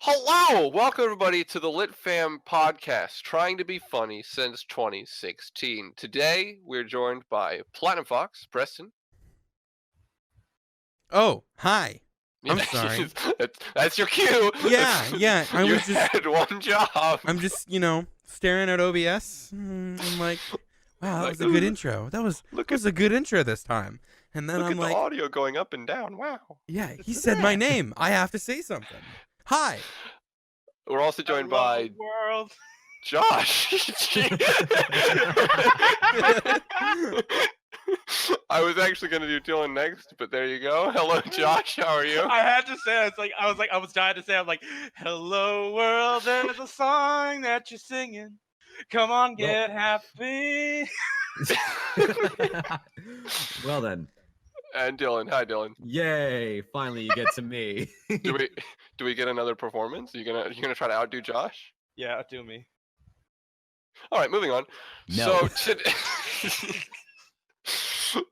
Hello! Welcome everybody to the Lit Fam podcast, trying to be funny since 2016. Today, we're joined by Platinum Fox, Preston. Oh, hi. I'm Yeah, sorry. That's your cue. Yeah. You had one job. I'm just, staring at OBS. I'm like, wow, that Like, was a good intro. That was a good intro this time. And then look I'm at like, the audio going up and down. Wow. yeah, he said my name. I have to say something. Hi. We're also joined Hello, by world. Josh. I was actually going to do Dylan next, but there you go. Hello, Josh. How are you? I had to say it. I was dying to say. I'm like, hello, world. There's a song that you're singing. Come on, get happy. Well then, And Dylan. Hi, Dylan. yay! Finally, you get to me. Do we get another performance? You gonna try to outdo Josh? Yeah, do me. All right, moving on. No. So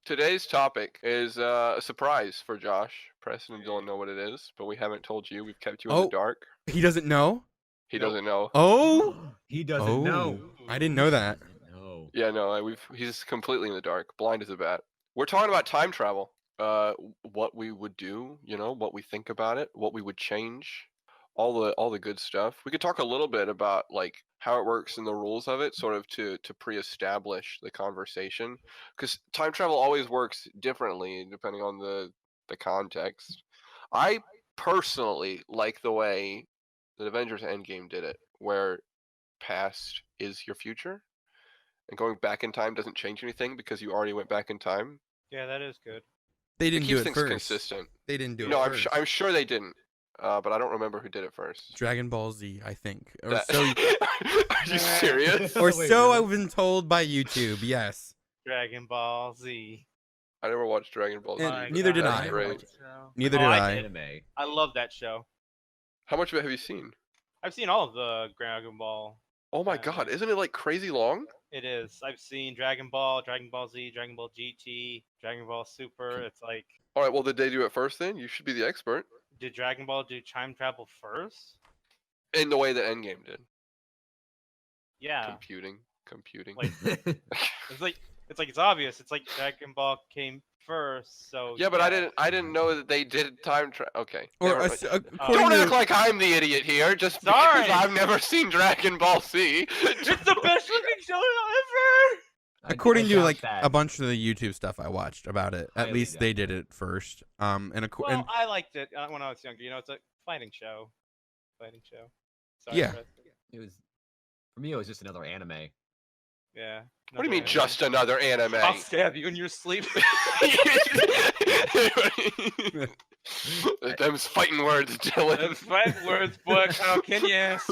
today's topic is a surprise for Josh. Preston and Dylan know what it is, but we haven't told you. We've kept you in the dark. He doesn't know? He Nope. doesn't know. Oh? He doesn't know. I didn't know that. No. Yeah, no, he's completely in the dark, blind as a bat. We're talking about time travel. What we would do, what we think about it, what we would change, all the good stuff. We could talk a little bit about like how it works and the rules of it, sort of to pre-establish the conversation, because time travel always works differently depending on the context. I personally like the way the Avengers Endgame did it, where past is your future, and going back in time doesn't change anything because you already went back in time. Yeah, that is good. They It didn't do keeps it things first. consistent. They didn't do No, it I'm first. I'm sure they didn't, but I don't remember who did it first. Dragon Ball Z, I think. Or That- so Are you serious? or Wait, so really? I've been told by YouTube. Yes. Dragon Ball Z. I never watched Dragon Ball Z. And but neither did that's I. Great. Neither Oh, did I I. did. Anime. I love that show. How much of it have you seen? I've seen all of the Dragon Ball. Oh my god, isn't it like crazy long? It is. I've seen Dragon Ball, Dragon Ball Z, Dragon Ball GT, Dragon Ball Super. It's like, All right, well, did they do it first then? You should be the expert. did Dragon Ball do time travel first? In the way that Endgame did. Yeah. Computing. Like, it's obvious. It's like Dragon Ball came first, so Yeah, but I didn't know that they did time travel. Okay. Or never mind. according Don't to act like I'm the idiot here, just Sorry. because I've never seen Dragon Ball Z. it's the best looking show ever. According I to doubt like that. a bunch of the YouTube stuff I watched about it, at Highly least doubt they that. did it first. And Well, I liked it when I was younger. It's a fighting show. Sorry, Yeah. Fred. It was for me. It was just another anime. Yeah. What do you mean, another just another anime? I'll stab you in your sleep. Them's fighting words, Dylan. That's five words, boy. How can you ask?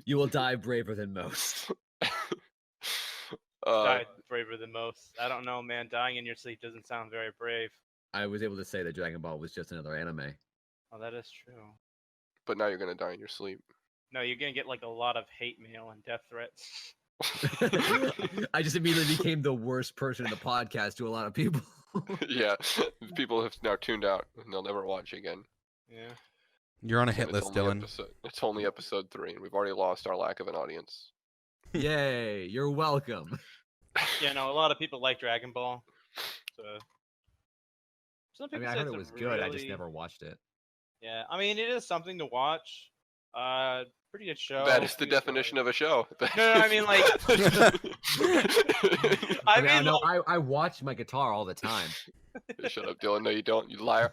You will die braver than most. Died braver than most. I don't know, man. Dying in your sleep doesn't sound very brave. I was able to say that Dragon Ball was just another anime. Oh, that is true. But now you're gonna die in your sleep. No, you're gonna get like a lot of hate mail and death threats. I just immediately became the worst person in the podcast to a lot of people. Yeah, people have now tuned out and they'll never watch again. Yeah. you're on a And hit list, Dylan. It's only episode 3, and we've already lost our lack of an audience. Yay! You're welcome. Yeah, no, a lot of people like Dragon Ball. So some I people mean, I say heard it's it a was good. I just really- never watched it. Yeah, I mean, it is something to watch. Pretty good show. That is the definition of a show. No, I mean, like, I mean, no, I watch my guitar all the time. Shut up, Dylan. No, you don't. You liar.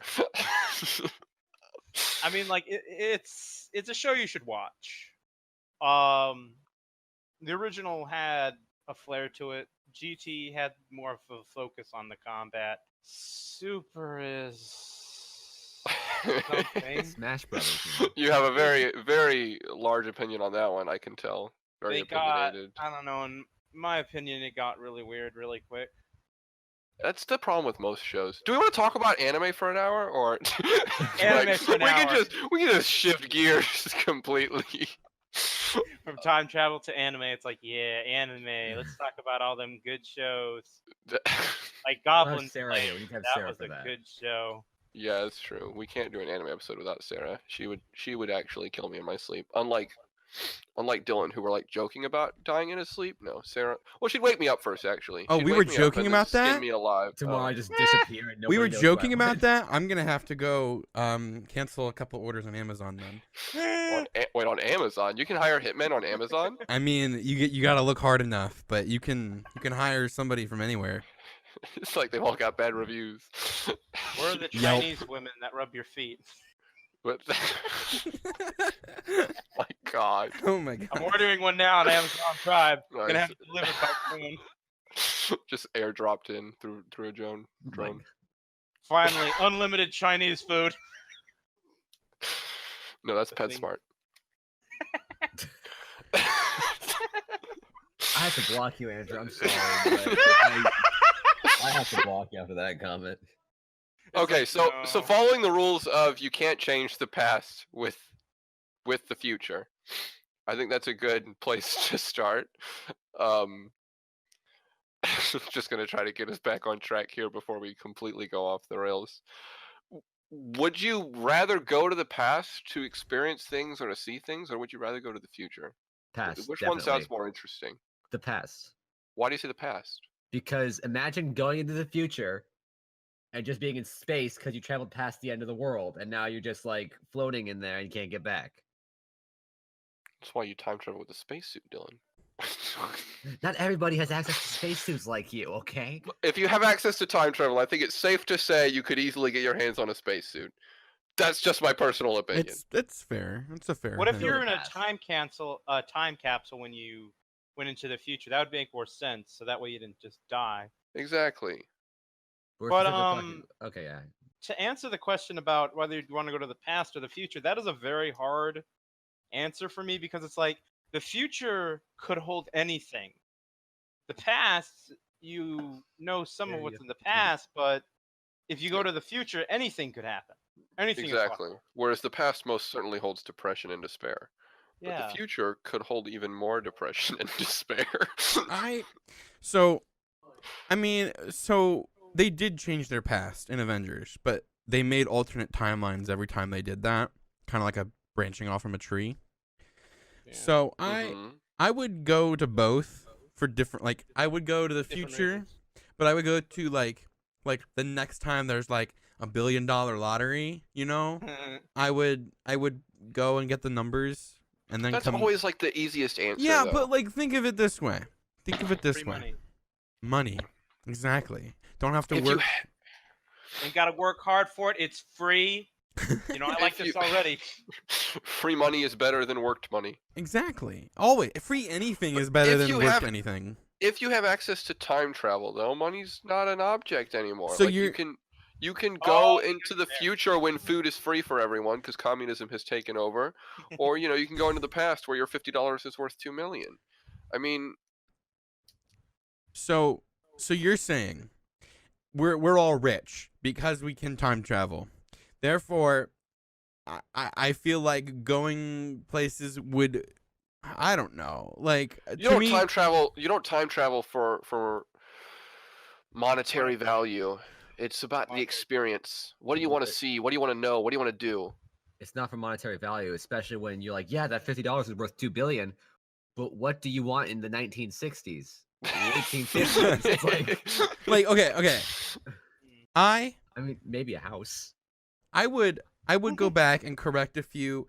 I mean, like, it's a show you should watch. The original had a flair to it. GT had more of a focus on the combat. Super is something. Smash Brothers. You know. You have a very, very large opinion on that one. I can tell. Very They got, opinionated. I don't know, in my opinion, it got really weird really quick. That's the problem with most shows. Do we want to talk about anime for an hour, or Anime for an hour. We can just shift gears completely. From time travel to anime, it's like, yeah, anime. Let's talk about all them good shows. Like We'll have Goblin Sarah Slayer. here. We need to have That Sarah was for a that. good show. Yeah, it's true. We can't do an anime episode without Sarah. She would actually kill me in my sleep. Unlike Dylan, who were like joking about dying in his sleep. No, Sarah. Well, she'd wake me up first. Actually, Oh, she'd we wake were me up joking and then about skin that? me alive. Tomorrow I Oh. just disappear and We were nobody knows joking where I about went. that. I'm gonna have to go cancel a couple orders on Amazon then. Wait, on Amazon? You can hire hitmen on Amazon? I mean, you gotta look hard enough, but you can hire somebody from anywhere. It's like they've all got bad reviews. Where are the Yelp. Chinese women that rub your feet? But my God. Oh my god. I'm ordering one now on Amazon Prime. Nice. Gonna have it delivered by soon. Just airdropped in through a drone. Like, Finally, unlimited Chinese food. No, that's Listening. PetSmart. I have to block you, Andrew. I'm sorry, but I have to block you after that comment. Okay, like, so no. following the rules of you can't change the past with the future, I think that's a good place to start. Just gonna try to get us back on track here before we completely go off the rails. Would you rather go to the past to experience things or to see things, or would you rather go to the future? Past. Which definitely. one sounds more interesting? The past. Why do you say the past? Because imagine going into the future and just being in space because you traveled past the end of the world and now you're just like floating in there and you can't get back. That's why you time travel with a spacesuit, Dylan. Not everybody has access to spacesuits like you, okay? If you have access to time travel, I think it's safe to say you could easily get your hands on a spacesuit. That's just my personal opinion. It's fair. It's a fair. What if thing. you're in a Fast. time capsule when you went into the future? That would make more sense. So that way you didn't just die. Exactly. We're But, specifically talking- okay, yeah. To answer the question about whether you want to go to the past or the future, that is a very hard answer for me because it's like the future could hold anything. The past, you know some Yeah, of what's you in the have to- past, but if you go to the future, anything could happen. Anything is Exactly. possible. Whereas the past most certainly holds depression and despair. But Yeah. the future could hold even more depression and despair. So they did change their past in Avengers, but they made alternate timelines every time they did that, kind of like a branching off from a tree. Yeah. So Mhm. I would go to both for different. Like I would go to the Different future, reasons. but I would go to like the next time there's like $1 billion lottery. You know, I would go and get the numbers and then That's come. always like the easiest answer. Yeah, though. but like think of it this way. Think of it this Free way. money. Money. Exactly. Don't have to If work. Ain't gotta work hard for it. It's free. You know, I like If this you- already. free money is better than worked money. Exactly. Always. Free anything is better If than you work have- anything. If you have access to time travel, though, money's not an object anymore. So like you're- you can go Oh, into the there. future when food is free for everyone because communism has taken over, or you can go into the past where your $50 is worth $2 million. I mean, So you're saying we're all rich because we can time travel. Therefore, I feel like going places would, I don't know, like you to don't me. time travel. You don't time travel for monetary value. It's about the Monetary. experience. What do you want to see? What do you want to know? What do you want to do? It's not for monetary value, especially when you're like, yeah, that $50 is worth $2 billion. But what do you want in the 1960s? The 1850s? It's like, Okay. I mean, maybe a house. would go back and correct a few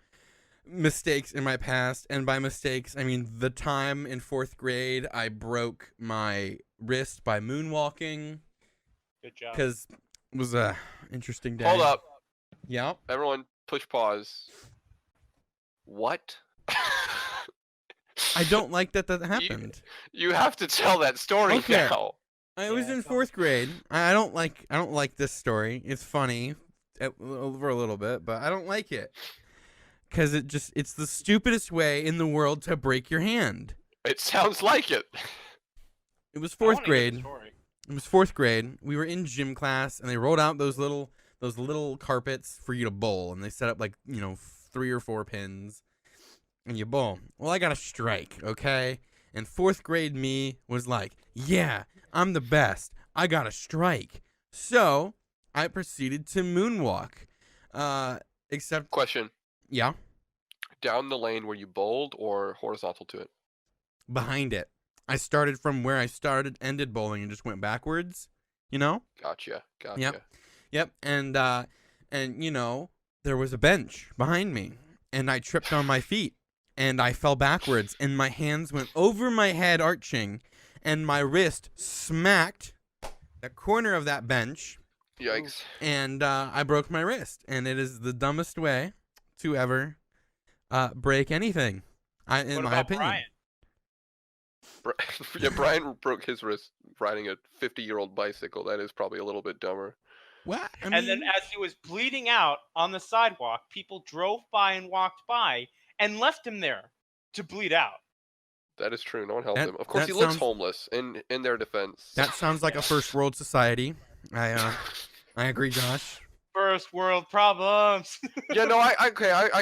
mistakes in my past, and by mistakes I mean the time in 4th grade I broke my wrist by moonwalking Good job. because it was a interesting day. Hold up, Yep. everyone! Push pause. What? I don't like that happened. You have to tell that story Okay. now. I was Yeah, in tell 4th grade. I don't like this story. It's funny for a little bit, but I don't like it because it's the stupidest way in the world to break your hand. It sounds like it. It was I wanna 4th hear the grade. story. It was 4th grade. We were in gym class, and they rolled out those little carpets for you to bowl, and they set up like 3 or 4 pins, and you bowl. Well, I got a strike, okay? And 4th grade me was like, yeah, I'm the best. I got a strike. So I proceeded to moonwalk. Except, Question: yeah, down the lane where you bowled, or horizontal to it? behind it. I started from where I ended bowling, and just went backwards. You know? Gotcha. Yep. Yep. And there was a bench behind me, and I tripped on my feet, and I fell backwards, and my hands went over my head, arching, and my wrist smacked the corner of that bench, Yikes. and I broke my wrist. And it is the dumbest way to ever break anything, in What my about opinion. Brian? Yeah, Brian broke his wrist riding a 50-year-old bicycle. That is probably a little bit dumber. What? I mean, And then as he was bleeding out on the sidewalk, people drove by and walked by and left him there to bleed out. That is true. No one helped That- him. Of course, that he looks sounds- homeless. In their defense. that sounds like a first world society. I agree, Josh. First world problems. Yeah, no, I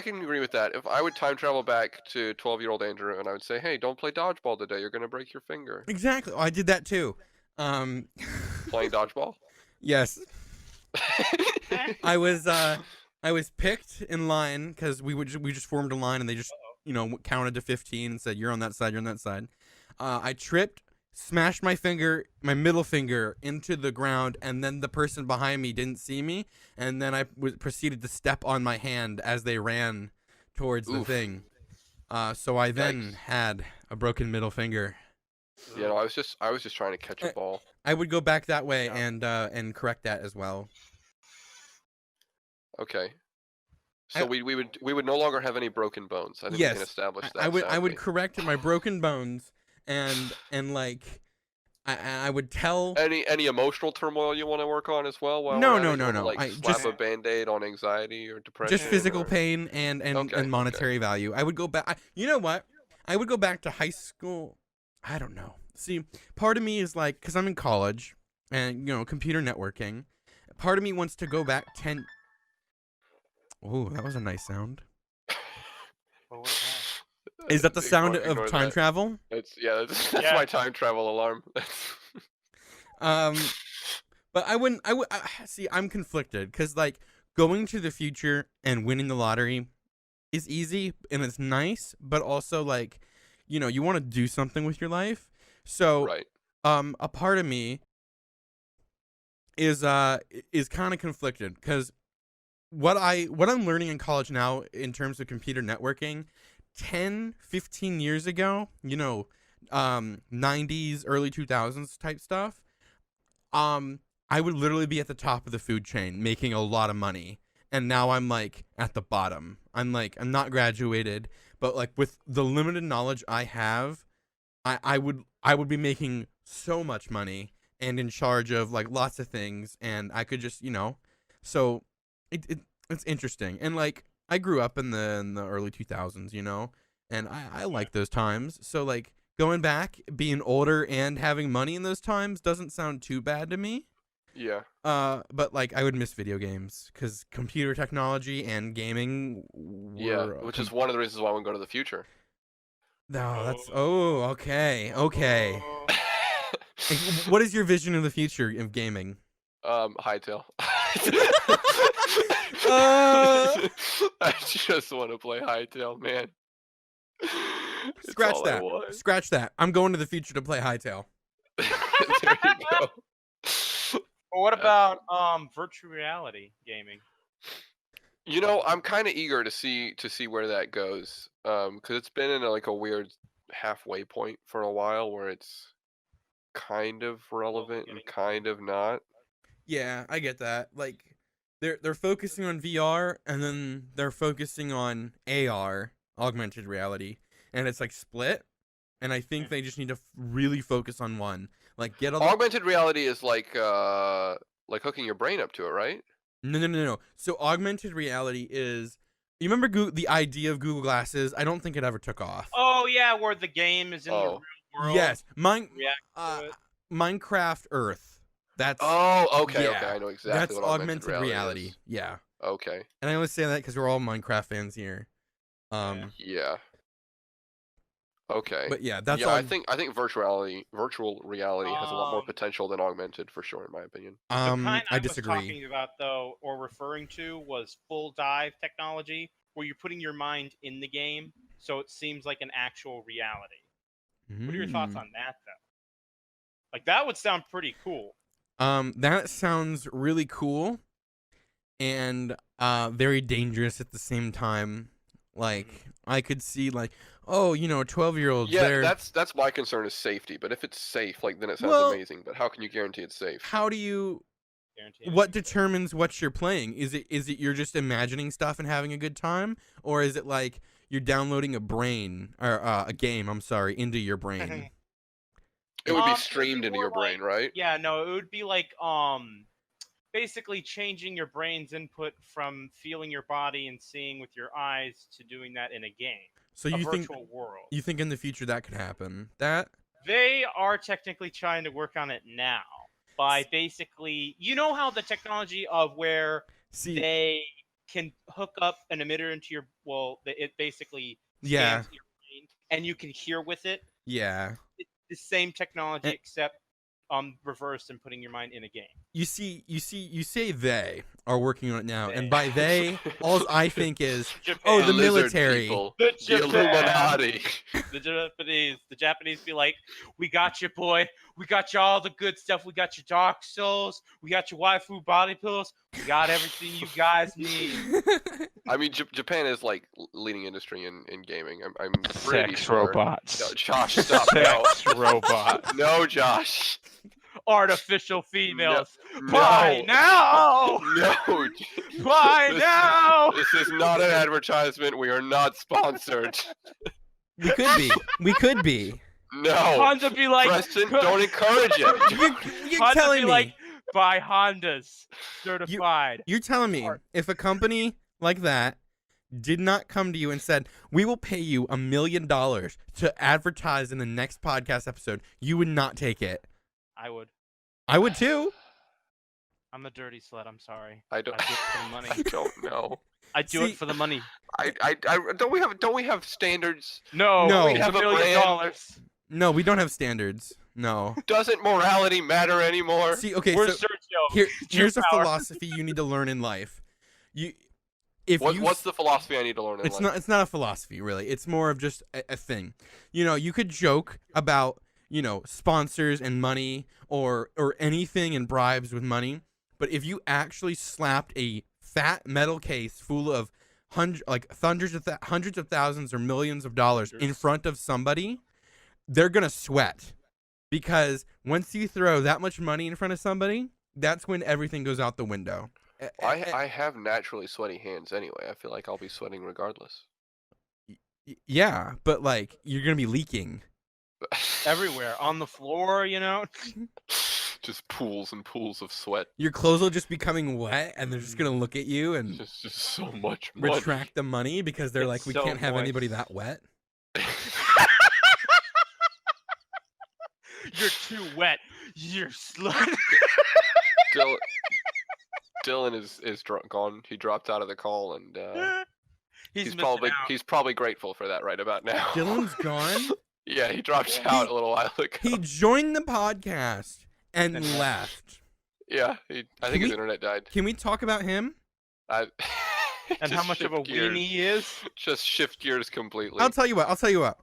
can agree with that. If I would time travel back to 12-year-old Andrew and I would say, "Hey, don't play dodgeball today. You're gonna break your finger." Exactly. Oh, I did that too. Playing dodgeball. Yes. I was picked in line because we just formed a line, and they just counted to 15 and said, "You're on that side. You're on that side." I tripped, smashed my middle finger into the ground, and then the person behind me didn't see me, and then I proceeded to step on my hand as they ran towards the Oof. thing. So I then Yikes. had a broken middle finger. You know, I was just trying to catch a ball. I would go back that way Yeah. and correct that as well. Okay. So we would no longer have any broken bones. I think we can Yes, establish that. I would sadly. correct my broken bones, and like I would tell. Any emotional turmoil you want to work on as well? While No, we're at no, it? You no, wanna, no. Like I slap just a band-aid on anxiety or depression. just physical or... pain and Okay, monetary value. I would go back. You know what? I would go back to high school. I don't know. See, part of me is like, because I'm in college and computer networking. Part of me wants to go back 10. Oh, that was a nice sound. What was Is that the sound Ignore of time that. travel? That's that's Yeah. my time travel alarm. But I wouldn't. See. I'm conflicted because like going to the future and winning the lottery is easy and it's nice, but also like, you want to do something with your life. So, Right. a part of me is kind of conflicted because what I'm learning in college now in terms of computer networking, 10, 15 years ago, 90s, early 2000s type stuff, I would literally be at the top of the food chain making a lot of money. And now I'm like at the bottom. I'm not graduated, but like with the limited knowledge I have, I would be making so much money and in charge of like lots of things, and I could just so it's interesting. And like I grew up in the early 2000s, and I like those times. So like going back, being older and having money in those times doesn't sound too bad to me. Yeah. But like I would miss video games because computer technology and gaming Yeah. Which is one of the reasons why I want to go to the future. No, that's okay. Oh. Like, what is your vision of the future of gaming? Hightail. Uh. I just want to play Hightail, man. It's Scratch all I that. want. Scratch that. I'm going to the future to play Hightail. There you go. Well, what about virtual reality gaming? I'm kind of eager to see where that goes, because it's been in a weird halfway point for a while where it's kind of relevant and kind of not. Yeah, I get that. Like they're focusing on VR and then they're focusing on AR, augmented reality, and it's like split. And I think they just need to really focus on one. Like get all the Augmented reality is like hooking your brain up to it, right? No. So augmented reality is. You remember the idea of Google Glasses? I don't think it ever took off. Oh yeah, where the game is in the real world. Yes, react to it. Minecraft Earth. That's okay. yeah, Okay, I know exactly that's what augmented reality. reality. Is. Yeah. Okay. And I always say that because we're all Minecraft fans here. Yeah. Okay. But yeah, that's yeah, all. I think virtual reality has a lot more Um, potential than augmented, for sure, in my opinion. The kind I I was disagree. talking about though, or referring to, was full dive technology, where you're putting your mind in the game, so it seems like an actual reality. What are your thoughts Mm. on that though? Like that would sound pretty cool. That sounds really cool and very dangerous at the same time. Like I could see like, oh, 12-year-olds Yeah, there. that's my concern is safety. But if it's safe, like then it sounds Well, amazing. But how can you guarantee it's safe? how do you Guarantee what anything. determines what you're playing? Is it you're just imagining stuff and having a good time, or is it like you're downloading a brain or a game, I'm sorry, into your brain? It would be It'd streamed into more your brain, right? Yeah, no, it would be like basically changing your brain's input from feeling your body and seeing with your eyes to doing that in a game. So A you think virtual world. in the future that could happen? That They are technically trying to work on it now by basically, you know how the technology of where see they can hook up an emitter into your, it basically Yeah. scans your brain and you can hear with it. Yeah. It's the same technology And- except reversed and putting your mind in a game. You say they are working on it now, and by they, all I think is, Japan. oh, the lizard military. people, The the Japan. Illuminati. The Japanese be like, we got you, boy. We got you all the good stuff. We got your Dark Souls. We got your waifu body pills. We got everything you guys need. I mean, Japan is like leading industry in gaming. I'm pretty sure. robots. No, Josh, stop. No, robots. no, Josh. Artificial females. No. Why now? No. Why This- now? This is not an advertisement. We are not sponsored. We could be. No. Honda be like, Preston, don't encourage it. You're Honda telling be me. like, buy Hondas certified. You're telling me if a company like that did not come to you and said, we will pay you $1 million to advertise in the next podcast episode, you would not take it. I would. I would too. I'm a dirty slut. I'm sorry. I don't. I do it for the money. I don't know. I do See- it for the money. I don't we have standards? No, No. we We have have a $1 million. brand. No, we don't have standards. No. Doesn't morality matter anymore? See, okay, We're so Sergio. here's a power. philosophy you need to learn in life. What's the philosophy I need to learn in It's life? not a philosophy really. It's more of just a thing. You could joke about, sponsors and money or anything and bribes with money, but if you actually slapped a fat metal case full of hundreds of thousands or millions of dollars in front of somebody, they're going to sweat. Because once you throw that much money in front of somebody, that's when everything goes out the window. I have naturally sweaty hands anyway. I feel like I'll be sweating regardless. Yeah, but like you're going to be leaking. Everywhere. On the floor, Just pools and pools of sweat. Your clothes will just be becoming wet, and they're just gonna look at you and Just so much money. retract the money because they're It's like, we so can't have moist. anybody that wet. You're too wet. You're slut. Dylan is gone. He dropped out of the call, and He's he's probably grateful for that right about now. Dylan's gone. Yeah, he dropped out a little while ago. He joined the podcast and And left. Yeah, I think his internet died. Can we talk about him? And Just how much of a shift gears. weenie he is. Just shift gears completely. I'll tell you what.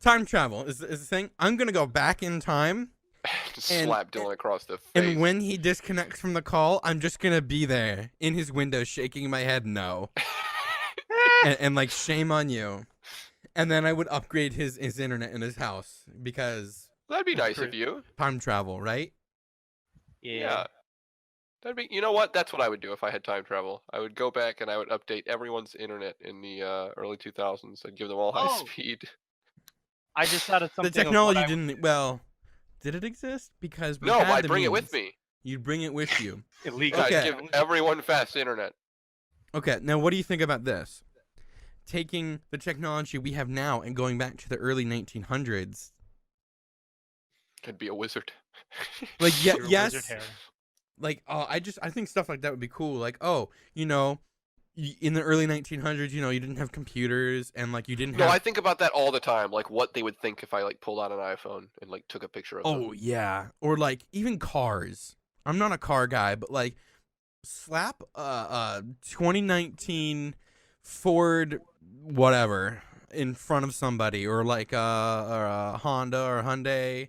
Time travel is the thing. I'm gonna go back in time, Just and- slap Dylan across the face. and when he disconnects from the call, I'm just gonna be there in his window, shaking my head no, and like shame on you. And then I would upgrade his internet in his house because That'd be nice of you. time travel, right? Yeah. That'd be. You know what? That's what I would do if I had time travel. I would go back and I would update everyone's internet in the early 2000s. I'd give them all high Oh. speed. I just thought of The something. technology didn't. Well, did it exist? Because we No, had I'd the bring it with means. me. You'd bring it with you. illegal. Okay. I'd give everyone fast internet. Okay, now what do you think about this? Taking the technology we have now and going back to the early 1900s. Could be a wizard. Like, yeah, Your yes. wizard hair. Like, I think stuff like that would be cool. Like, you in the early 1900s, you didn't have computers and like you didn't No, have. I think about that all the time. Like what they would think if I like pulled out an iPhone and like took a picture of them. Oh yeah, or like even cars. I'm not a car guy, but like slap a 2019 Ford whatever in front of somebody, or like a Honda or Hyundai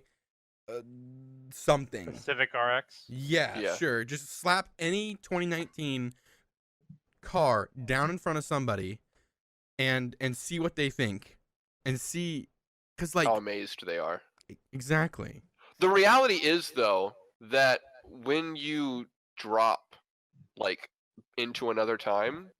something. Pacific RX. Yeah, Yeah. sure. Just slap any 2019 car down in front of somebody and see what they think, and see, because like How amazed they are. exactly. The reality is though that when you drop like into another time,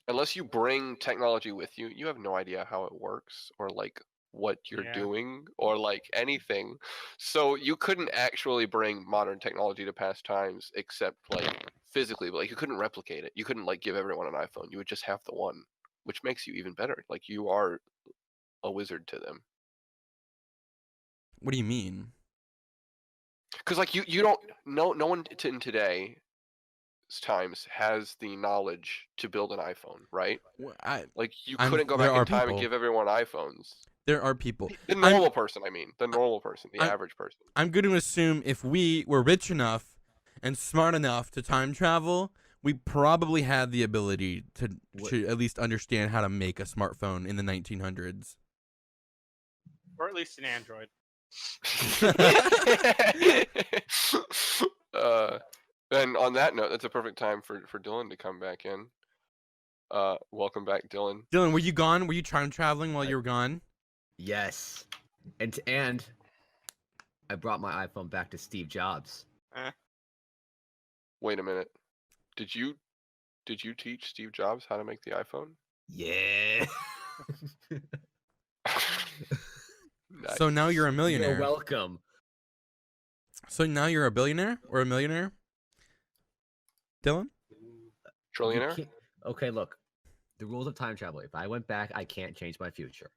unless you bring technology with you, you have no idea how it works or like what you're Yeah. doing or like anything. So you couldn't actually bring modern technology to past times except like physically, but like you couldn't replicate it. You couldn't like give everyone an iPhone. You would just have the one, which makes you even better. Like you are a wizard to them. What do you mean? Because like you don't no one in today's times has the knowledge to build an iPhone, right? Like you couldn't go there back are in time and people. give everyone iPhones. There are people. The normal person, I mean, the normal person, the I'm- average person. I'm going to assume if we were rich enough and smart enough to time travel, we probably had the ability to at least understand how to make a smartphone in the 1900s. Or at least an Android. And on that note, that's a perfect time for Dylan to come back in. Welcome back, Dylan. Dylan, were you gone? Were you time traveling while you were gone? Yes, and I brought my iPhone back to Steve Jobs. Wait a minute. Did you teach Steve Jobs how to make the iPhone? Yeah. Nice. So now you're a You're millionaire. welcome. So now you're a billionaire or a millionaire? Dylan? You Trillionaire? can't- Okay, look. The rules of time travel. If I went back, I can't change my future.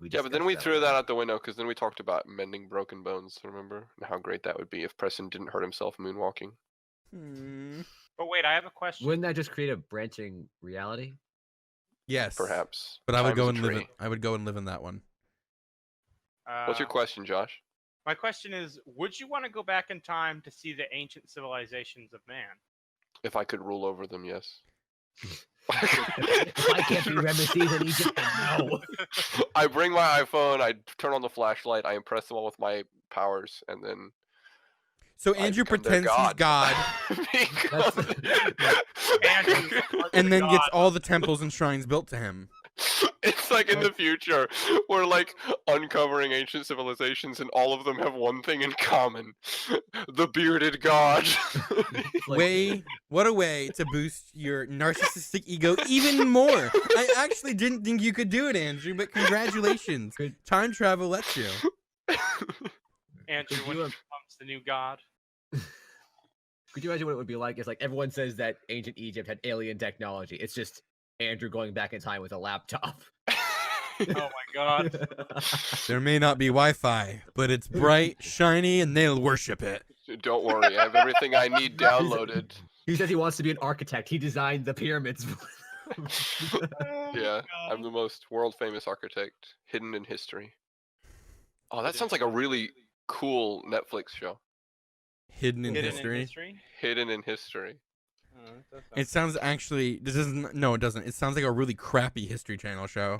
Yeah, but then we discussed threw that already. out the window because then we talked about mending broken bones, remember? And how great that would be if Preston didn't hurt himself moonwalking. But wait, I have a question. Wouldn't that just create a branching reality? Yes. Perhaps. But I would Time's go a and live in, tree. I would go and live in that one. What's your Uh, question, Josh? My question is, would you want to go back in time to see the ancient civilizations of man? If I could rule over them, yes. If I can't be Ramesses in Egypt, then no. I bring my iPhone, I turn on the flashlight, I impress them all with my powers, and then So I Andrew become their pretends he's God Andrew, and then gets God. all the temples and shrines built to him. It's like in the future, we're like uncovering ancient civilizations, and all of them have one thing in common: the bearded god. Like, What a way to boost your narcissistic ego even more. I actually didn't think you could do it, Andrew, but congratulations. Good. Time travel lets you. Andrew Could when you he becomes the new god. Could you imagine what it would be like? It's like everyone says that ancient Egypt had alien technology. It's just Andrew going back in time with a laptop. Oh my god. There may not be Wi-Fi, but it's bright, shiny, and they'll worship it. Don't worry, I have everything I need downloaded. He says he wants to be an architect. He designed the pyramids. Yeah, I'm the most world famous architect, hidden in history. Oh, that sounds like a really cool Netflix show. Hidden in Hidden history. in history? Hidden in history. Oh, that does sound It sounds actually. This isn't. No, it doesn't. It sounds like a really crappy History Channel show.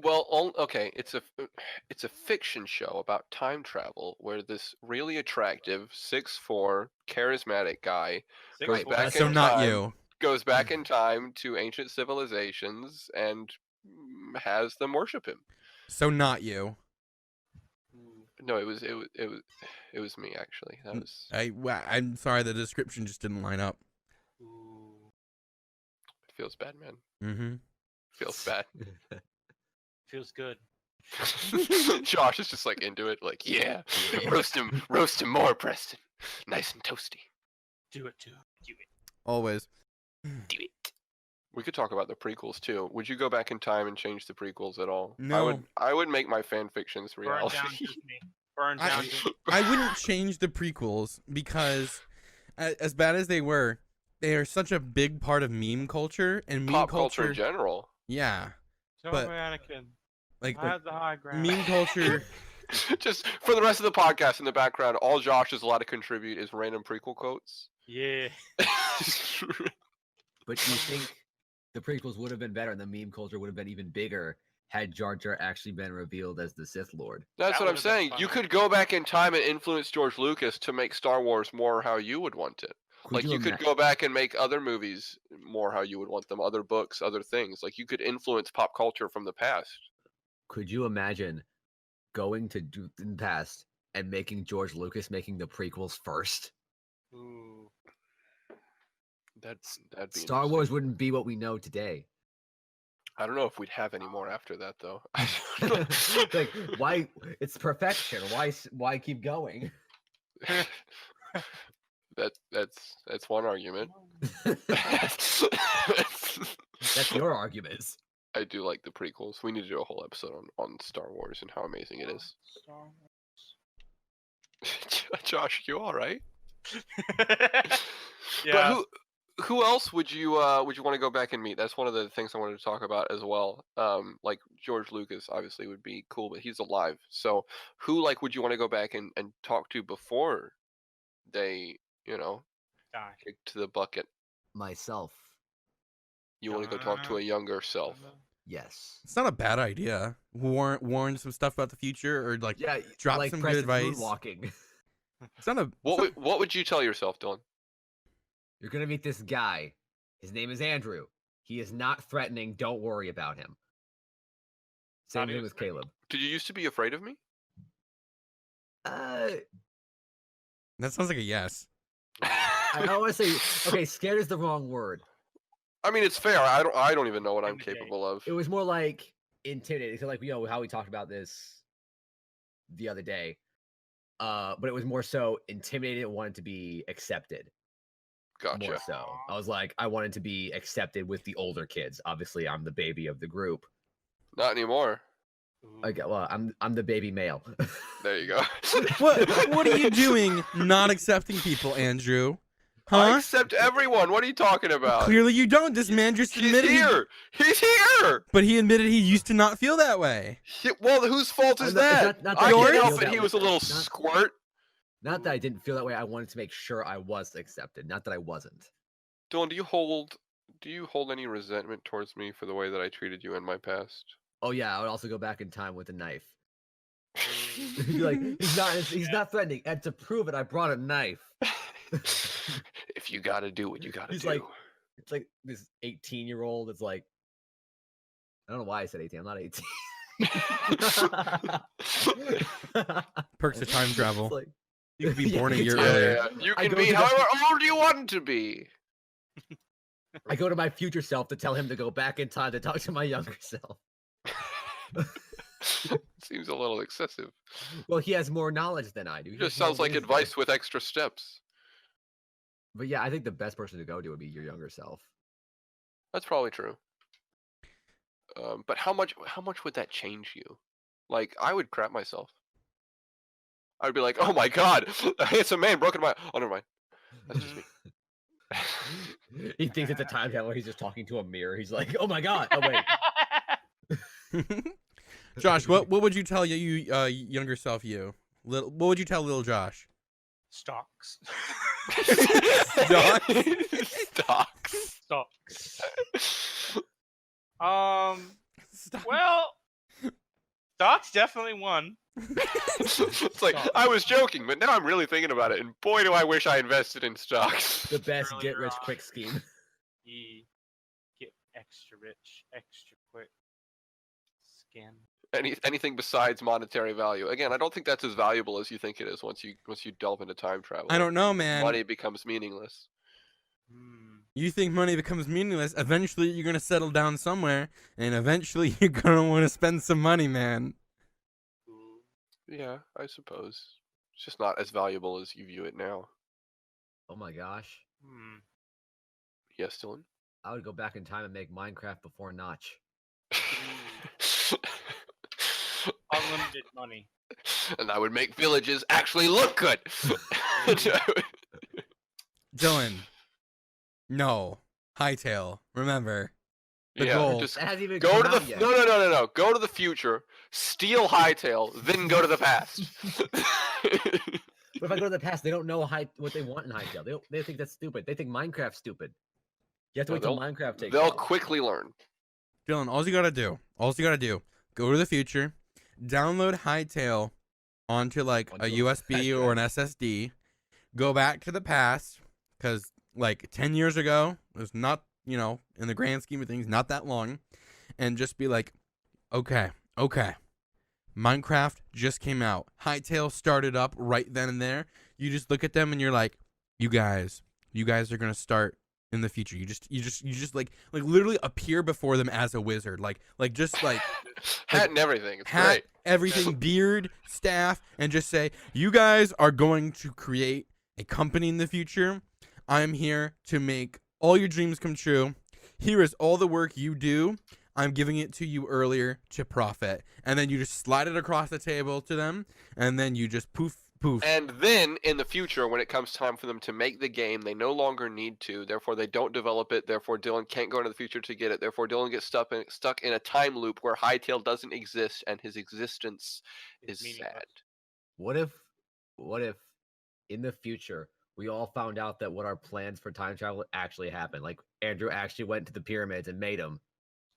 Well, okay, it's a fiction show about time travel where this really attractive 6'4" charismatic guy Six goes four. back So in not time, you. goes back in time to ancient civilizations and has them worship him. So not you. No, it was me actually. That was I'm sorry. The description just didn't line up. it feels bad, man. Mm-hmm. Feels bad. Feels good. Josh is just like into it, like, yeah, roast him more, Preston. Nice and toasty. Do it too. Do it. Always. Do it. We could talk about the prequels too. Would you go back in time and change the prequels at all? No. I would make my fan fictions Burn reality. down Disney. Burn I- down Disney. I wouldn't change the prequels because as bad as they are such a big part of meme culture and meme Pop culture in general. Yeah, So but Anakin, like I had the high ground. meme culture. Just for the rest of the podcast in the background, all Josh is allowed to contribute is random prequel quotes. Yeah. But you think the prequels would have been better and the meme culture would have been even bigger had Jar Jar actually been revealed as the Sith Lord? That's That what I'm would've been saying. You funny. could go back in time and influence George Lucas to make Star Wars more how you would want it. Like you could go back and make other movies more how you would want them, other books, other things. Like you could influence pop culture from the past. Could you imagine going to in the past and making George Lucas making the prequels first? Ooh. That'd be Star interesting. Wars wouldn't be what we know today. I don't know if we'd have any more after that though. Like, why? It's perfection. Why keep going? That's one argument. That's your arguments. I do like the prequels. We need to do a whole episode on Star Wars and how amazing it is. Star Josh, you all right? Yeah. But who else would you want to go back and meet? That's one of the things I wanted to talk about as well. Like George Lucas obviously would be cool, but he's alive. So who would you want to go back and talk to before they, Die. kicked the bucket? Myself. You want to go talk to a younger self. Yes. It's not a bad idea. Warn some stuff about the future, or Yeah. drop like some Preston's good advice. Moonwalking. It's not a. What would you tell yourself, Dylan? You're gonna meet this guy. His name is Andrew. He is not threatening. Don't worry about him. Same Not thing even with threatening. Caleb. Did you used to be afraid of me? That sounds like a yes. I don't want to say. Okay, scared is the wrong word. I mean, it's fair. I don't even know what I'm Intimidate. capable of. It was more like intimidating. So, like, how we talked about this the other day. But it was more so intimidated and wanted to be accepted. Gotcha. More so. I was like, I wanted to be accepted with the older kids. Obviously, I'm the baby of the group. Not anymore. Okay, well, I'm the baby male. There you go. What are you doing? Not accepting people, Andrew? I Huh? accept everyone. What are you talking about? Clearly you don't. This man just He's admitted. here. He's here. But he admitted he used to not feel that way. Well, whose fault is Not- that? not I that can't yours? help it. That He way. was a little Not- squirt. Not that I didn't feel that way. I wanted to make sure I was accepted. Not that I wasn't. Dylan, do you hold any resentment towards me for the way that I treated you in my past? Oh yeah, I would also go back in time with a knife. He'd be like, he's not threatening, and to prove it, I brought a knife. If you gotta do what you gotta He's do. like, it's like this 18-year-old. It's like, I don't know why I said 18. I'm not 18. Perks of time travel. It's like, You could be born a Yeah, year yeah, earlier. Yeah. You I can go be to the- however old you want to be. I go to my future self to tell him to go back in time to talk to my younger self. Seems a little excessive. Well, he has more knowledge than I do. He It just has more sounds like wisdom. advice with extra steps. But yeah, I think the best person to go to would be your younger self. That's probably true. But how much would that change you? Like, I would crap myself. I'd be like, oh my god, a handsome man broke into my. Oh, never mind. That's just me. He thinks it's a time travel. He's just talking to a mirror. He's like, "Oh my god!" Oh wait, Josh, what would you tell you younger self you? What would you tell little Josh? Stocks. Stocks? Stocks. Stocks. Stop. Well, stocks definitely won. It's like, I was joking, but now I'm really thinking about it, and boy, do I wish I invested in stocks. the best Earlier get rich on. quick scheme. You get extra rich, extra quick. Scam. Anything besides monetary value. Again, I don't think that's as valuable as you think it is once you delve into time travel. I don't know, man. Money becomes meaningless. You think money becomes meaningless? Eventually, you're gonna settle down somewhere, and eventually, you're gonna want to spend some money, man. Yeah, I suppose. It's just not as valuable as you view it now. Oh my gosh, Yes, Dylan? I would go back in time and make Minecraft before Notch. Unlimited money. And I would make villages actually look good. Dylan. No. Hightail. Remember. The goal. just That hasn't even go come to the out yet. no. Go to the future, steal Hightail, then go to the past. But if I go to the past, they don't know what they want in Hightail. They think that's stupid. They think Minecraft's stupid. You have to No, wait till Minecraft takes They'll off. quickly learn. Dylan, all you gotta do, go to the future, download Hightail onto like a Onto a USB or an SSD, go back to the past, because like 10 years ago, it was not, in the grand scheme of things, not that long, and just be like, okay, Minecraft just came out. Hightail started up right then and there. You just look at them and you're like, you guys are gonna start in the future. You just like literally appear before them as a wizard, like Hat and everything. It's hat, great. everything, beard, staff, and just say, you guys are going to create a company in the future. I'm here to make all your dreams come true. Here is all the work you do. I'm giving it to you earlier to profit. And then you just slide it across the table to them, and then you just poof. And then in the future, when it comes time for them to make the game, they no longer need to. Therefore, they don't develop it. Therefore, Dylan can't go into the future to get it. Therefore, Dylan gets stuck in a time loop where Hightail doesn't exist, and his existence is meaningless. sad. What if in the future we all found out that what our plans for time travel actually happened? Like Andrew actually went to the pyramids and made them.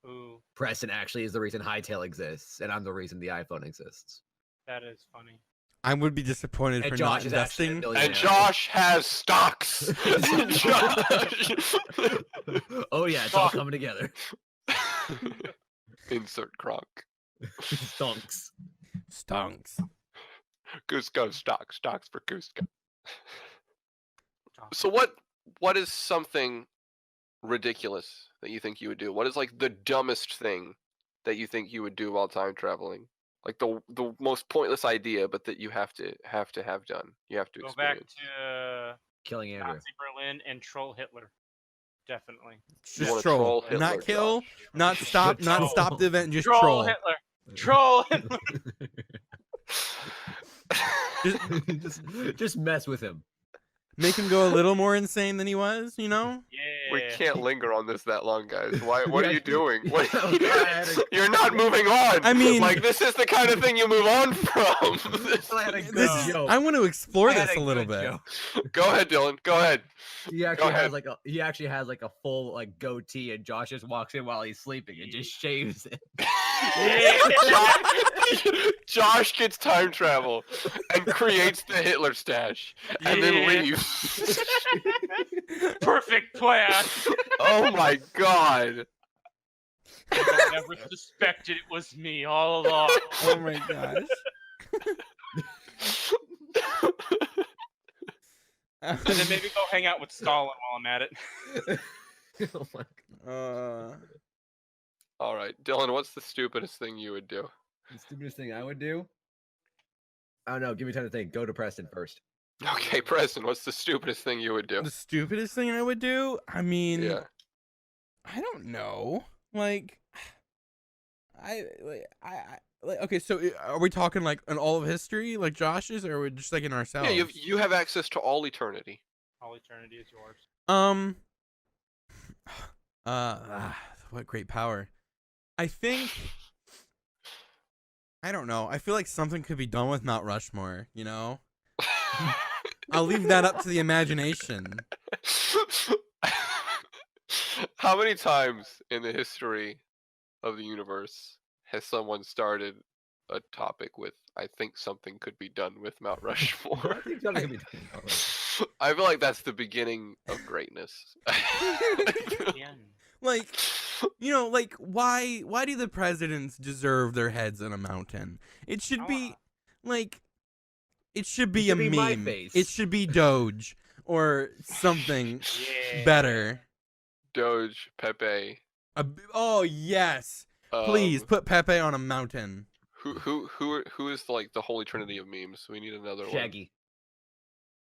Ooh, Preston actually is the reason Hightail exists, and I'm the reason the iPhone exists. that is funny. I would be disappointed And for Josh not is actually a investing. millionaire. And Josh has stocks. Josh. Oh yeah, it's all coming together. Insert Kronk. Stonks. Stonks. Cusco stocks for Cusco. Oh. So what is something ridiculous that you think you would do? What is like the dumbest thing that you think you would do while time traveling? Like the most pointless idea, but that you have to have done. You have to Go back experience. to Killing Andrew. Nazi Berlin and troll Hitler. Definitely. You wanna Just troll. Hitler, Not kill, Josh. not stop, not Troll. stop the event, just Troll troll. Hitler. Troll Hitler. just mess with him. Make him go a little more insane than he was, Yeah. We can't linger on this that long, guys. Why? What are you doing? What, Oh, God. you're not moving on. I mean- like this is the kind of thing you move on from. I had a good This is, joke. I want to explore I had this a little good bit. joke. Go ahead, Dylan. Go ahead. He actually ahead. has like a full like goatee, and Josh just walks in while he's sleeping and just shaves it. Josh gets time travel and creates the Hitler stash, and then Yeah. leaves. Perfect plan. Oh my god. I never suspected it was me all along. Oh my gosh. And then maybe go hang out with Stalin while I'm at it. Oh my All right, Dylan. What's the stupidest thing you would do? The stupidest thing I would do? I don't know. Give me time to think. Go to Preston first. Okay, Preston. What's the stupidest thing you would do? The stupidest thing I would do? I mean, Yeah. I don't know. Like, I okay. So are we talking like in all of history, like Josh's, or are we just like in ourselves? Yeah, you have access to all eternity. All eternity is yours. What great power. I think, I don't know. I feel like something could be done with Mount Rushmore, you know? I'll leave that up to the imagination. How many times in the history of the universe has someone started a topic with, I think something could be done with Mount Rushmore? I think something could be done with it. I feel like that's the beginning of greatness. Yeah. Like, you know, like why do the presidents deserve their heads in a mountain? It should be like, it should be should a be my meme. face. It should be Doge or something Yeah. better. Doge, Pepe. Oh yes, please put Pepe on a mountain. Who is like the holy trinity of memes? We need another one. Shaggy.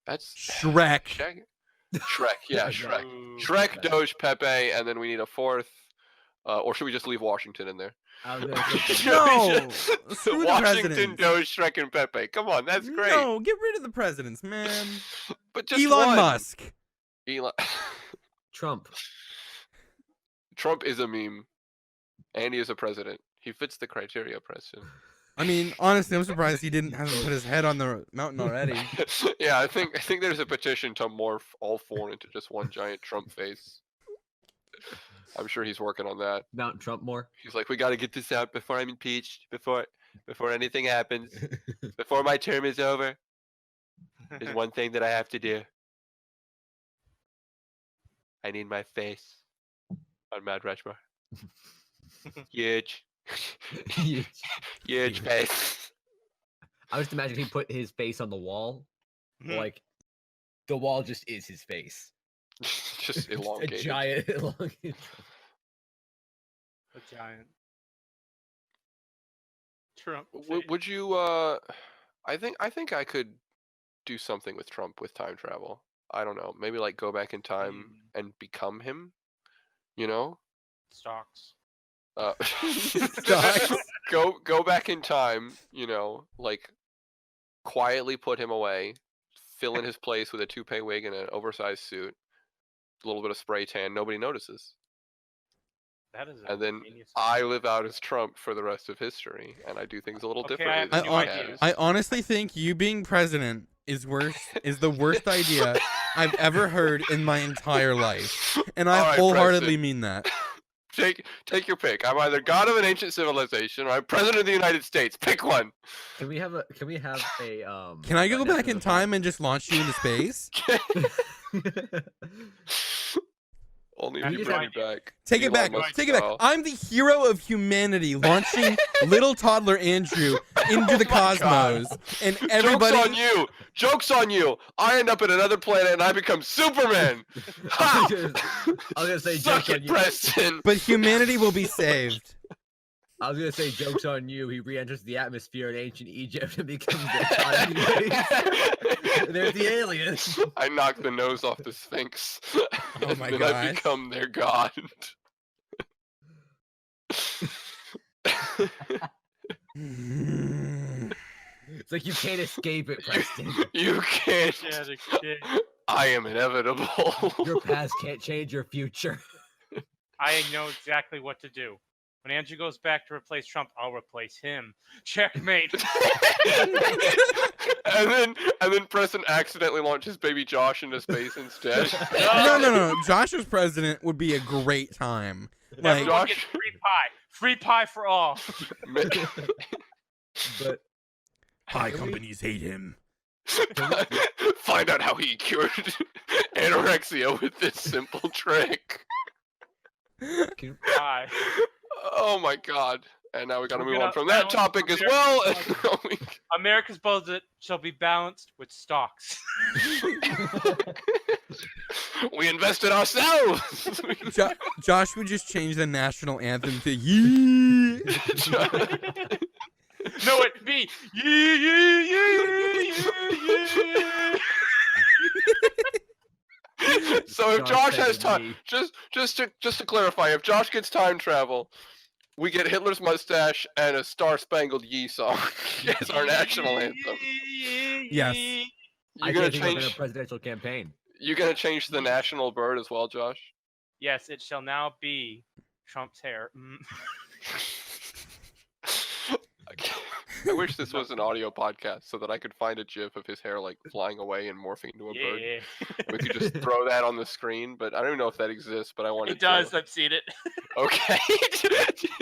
That's Shrek. Shaggy. Shrek, yeah, Shrek. Ooh. Shrek, Doge, Pepe, and then we need a fourth. Or should we just leave Washington in there? I was gonna say Should No, we just- screw the Washington, presidents. Doge, Shrek, and Pepe. Come on, that's great. No, get rid of the presidents, man. But just Elon one. Musk. Elon. Trump. Trump is a meme, and he is a president. He fits the criteria, Preston. I mean, honestly, I'm surprised he hasn't put his head on the mountain already. Yeah, I think there's a petition to morph all four into just one giant Trump face. I'm sure he's working on that. Mount Trump more. He's like, we got to get this out before I'm impeached, before anything happens, before my term is over. There's one thing that I have to do. I need my face on Mount Rushmore. Huge. Huge face. I just imagine he put his face on the wall. Mhm. Like, the wall just is his face. Just A elongated. giant elongated. A giant. Trump. Would you? I think I could do something with Trump with time travel. I don't know. Maybe like go back in time and become him. You know. Stocks. Stocks. Go back in time. You know, like quietly put him away, fill in his place with a toupee wig and an oversized suit, a little bit of spray tan. Nobody notices. That is. And then genius. I live out as Trump for the rest of history, and I do things a little Okay, differently. I than have you two have. ideas. I honestly think you being president is the worst idea I've ever heard in my entire life, and I All right, wholeheartedly Preston. mean that. Take your pick. I'm either god of an ancient civilization or I'm president of the United States. Pick one. Can we have a Can I go a back in definitive time and just launch you into space? Only You if you just bring have- me back. Take it Elon back. Musk Take it back. style. I'm the hero of humanity, launching little toddler Andrew into the Oh my God. cosmos, and everybody. Joke's on you. Joke's on you. I end up in another planet and I become Superman. Ha! I was gonna say Suck jokes on it, you. Preston. But humanity will be saved. I was gonna say jokes on you. He re-enters the atmosphere in ancient Egypt and becomes the god of space. There's the aliens. I knock the nose off the Sphinx. Oh and my then I gosh. become their god. It's like you can't escape it, Preston. You can't. Yeah, the kid. I am inevitable. Your past can't change your future. I know exactly what to do. When Andrew goes back to replace Trump, I'll replace him. Checkmate. and then Preston accidentally launches baby Josh into space instead. No. Josh as president would be a great time. Like, Everyone gets Josh- free pie. Free pie for all. But pie Can we- companies hate him. Find out how he cured anorexia with this simple trick. can, Pie. Oh my god. And now we gotta We're move gonna on from that balance topic as America's well. America's budget shall be balanced with stocks. We invested ourselves. Josh would just change the national anthem to "Yee." No, it be yeah. So if Josh Josh has said time, me. just to clarify, if Josh gets time travel, we get Hitler's mustache and a Star Spangled Yee song as our national anthem. Yes. I You gonna can't think of in a change? presidential campaign. You gonna change the national bird as well, Josh? Yes, it shall now be Trump's hair. I wish this was an audio podcast so that I could find a GIF of his hair like flying away and morphing into a bird. Yeah, We could just throw that on the screen, but I don't even know if that exists. But I wanted it does. to. I've seen it. Okay,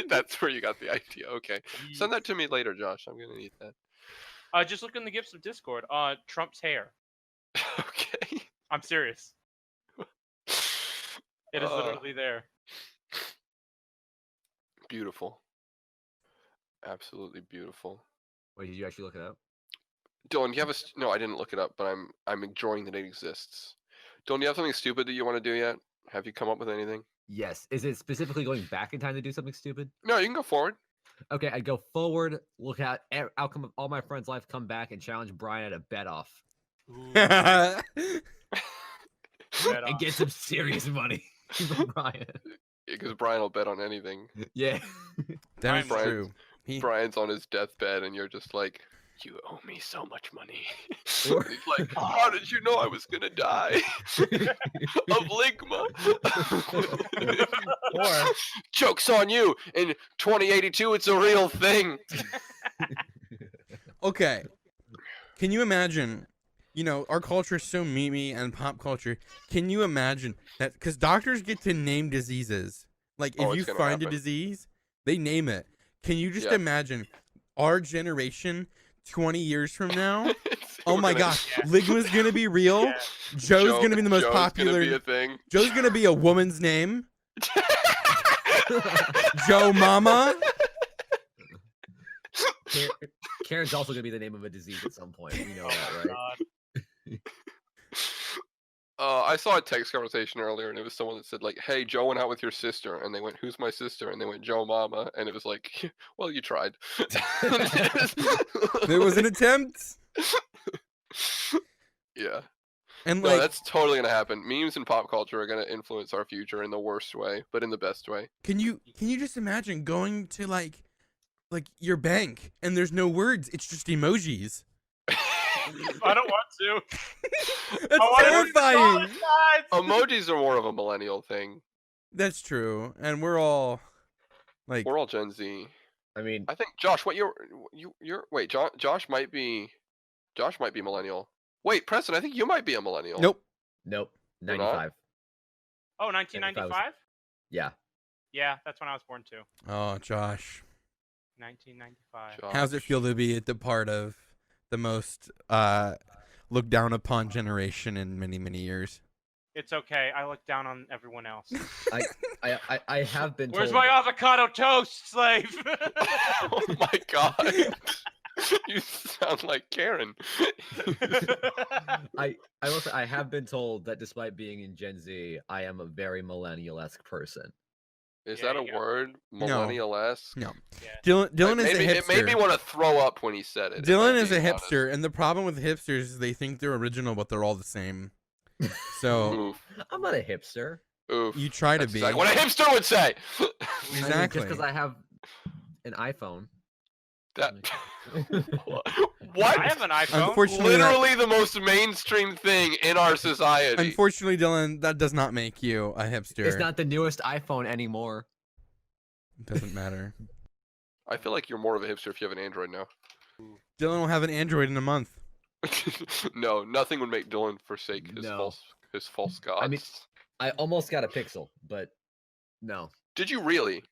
that's where you got the idea. Okay, send that to me later, Josh. I'm gonna need that. Just look in the gifts of Discord. Trump's hair. Okay. I'm serious. It is Uh, literally there. Beautiful. Absolutely beautiful. Wait, did you actually look it up? Dylan, do you have no? I didn't look it up, but I'm enjoying that it exists. Dylan, do you have something stupid that you want to do yet? Have you come up with anything? Yes. Is it specifically going back in time to do something stupid? No, you can go forward. Okay, I'd go forward, look at outcome of all my friends' life, come back and challenge Brian at a bet off Ooh, That's bet and off. get some serious money from Brian. Because Brian will bet on anything. Yeah. Brian- true. He, Brian's on his deathbed, and you're just like, You owe me so much money. Or- He's like, how did you know I was gonna die? Of ligma. Or Joke's on you. In 2082, it's a real thing. Okay. Can you imagine? You know, our culture is so memey and pop culture. Can you imagine that? Because doctors get to name diseases. Like, if Oh, you it's gonna find a happen. disease, they name it. Can you just Yeah. imagine our generation 20 years from now? Oh We're my gonna- gosh, Yeah. Ligma's gonna be real. Yeah. Joe's gonna be the most Joe's popular. gonna be a thing. Joe's gonna be a woman's name. Joe Mama. Karen's also gonna be the name of a disease at some point. We know Oh that, my right? God. I saw a text conversation earlier, and it was someone that said like, "Hey, Joe went out with your sister," and they went, "Who's my sister?" And they went, "Joe Mama," and it was like, "Well, you tried." There was an attempt, Yeah. and No, like, that's totally gonna happen. Memes and pop culture are gonna influence our future in the worst way, but in the best way. can you just imagine going to like your bank and there's no words, it's just emojis. I don't want to. That's I wanna read the terrifying. comments. Emojis are more of a millennial thing. That's true, and we're all like, We're all Gen Z. I mean, I think Josh, what you're wait, Josh might be millennial. Wait, Preston, I think you might be a millennial. nope. nope. You're not? 95. Oh, 1995? Yeah. Yeah, that's when I was born too. Oh, Josh, 1995. Josh. how's it feel to be at the part of the most looked down upon generation in many, many years? It's okay. I look down on everyone else. I have been Where's told my avocado toast, slave? Oh my god. You sound like Karen. I will say I have been told that despite being in Gen Z, I am a very millennial-esque person. Is Yeah, that a you got- word? No. Millennial-esque? No. Yeah. Dylan is a It made me hipster. want to throw up when he said it. if Dylan I'm is a being honest. hipster, and the problem with hipsters is they think they're original, but they're all the same. So Oof. I'm not a hipster. Oof. you try to That's be. exactly what a hipster would say. I mean, Exactly. just because I have an iPhone. That. I What? have an iPhone. Unfortunately, Literally the most mainstream thing in our society. Unfortunately, Dylan, that does not make you a hipster. It's not the newest iPhone anymore. It doesn't matter. I feel like you're more of a hipster if you have an Android now. Dylan will have an Android in a month. No, nothing would make Dylan forsake No. his false gods. I mean- I almost got a Pixel, but no. Did you really?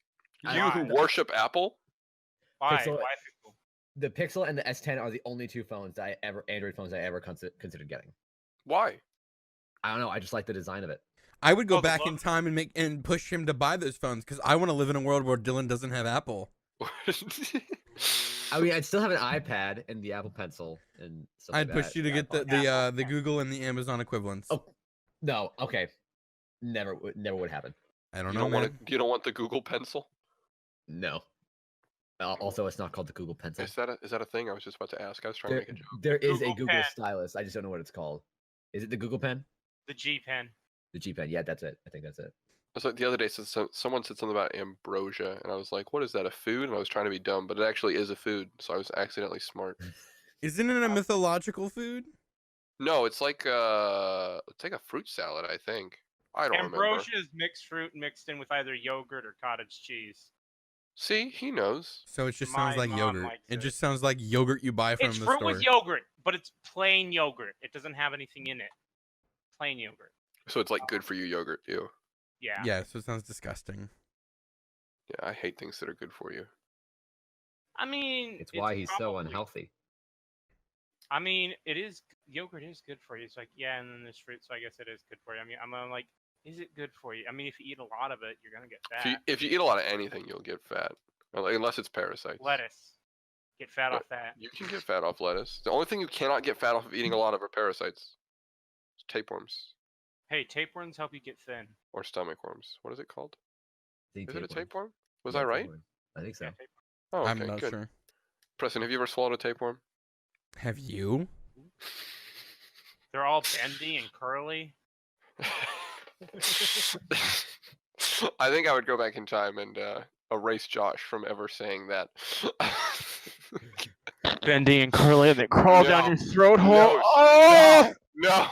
I- You who worship Apple? Why? Pixel- Why people? The Pixel and the S10 are the only two phones Android phones I ever considered getting. Why? I don't know. I just like the design of it. I would go Oh, the back in look. time and push him to buy those phones because I want to live in a world where Dylan doesn't have Apple. I mean, I'd still have an iPad and the Apple Pencil and stuff I'd like push that. you to get the Apple. the Google and the Amazon equivalents. Oh, no. Okay. Never would happen. I don't You know, don't man. want you don't want the Google Pencil? No. Also, it's not called the Google Pencil. Is that a thing? I was just about to ask. I was trying to There, make a joke. there is a Google Google Pen. stylus. I just don't know what it's called. Is it the Google Pen? The G Pen. The G Pen. Yeah, that's it. I think that's it. It's like the other day, someone said something about ambrosia, and I was like, "What is that? A food?" And I was trying to be dumb, but it actually is a food. So I was accidentally smart. Isn't it a mythological food? No, it's like a fruit salad. I think. I don't remember. Ambrosia is mixed fruit mixed in with either yogurt or cottage cheese. See, he knows. So it just My sounds like mom yogurt. likes It it. just sounds like yogurt you buy from It's the fruit store. with yogurt, but it's plain yogurt. It doesn't have anything in it. Plain yogurt. So it's like good for you yogurt. Ew. Yeah. Yeah, so it sounds disgusting. Yeah, I hate things that are good for you. I mean, It's why he's so probably- unhealthy. I mean, yogurt is good for you. It's like, yeah, and then there's fruit, so I guess it is good for you. I mean, I'm like, is it good for you? I mean, if you eat a lot of it, you're gonna get fat. If you eat a lot of anything, you'll get fat, unless it's parasites. Lettuce, get fat But off that. You can get fat off lettuce. The only thing you cannot get fat off of eating a lot of are parasites. It's tapeworms Hey, tapeworms help you get thin. or stomach worms. What is it called? The Is it a tapeworm. tapeworm? Was Yeah, I right? tapeworm. I think so. Yeah, tapeworm. Oh, okay, I'm not good. sure. Preston, have you ever swallowed a tapeworm? Have you? They're all bendy and curly. I think I would go back in time and erase Josh from ever saying that. bending and curling, and then crawl down No. your throat hole. No. Oh! No.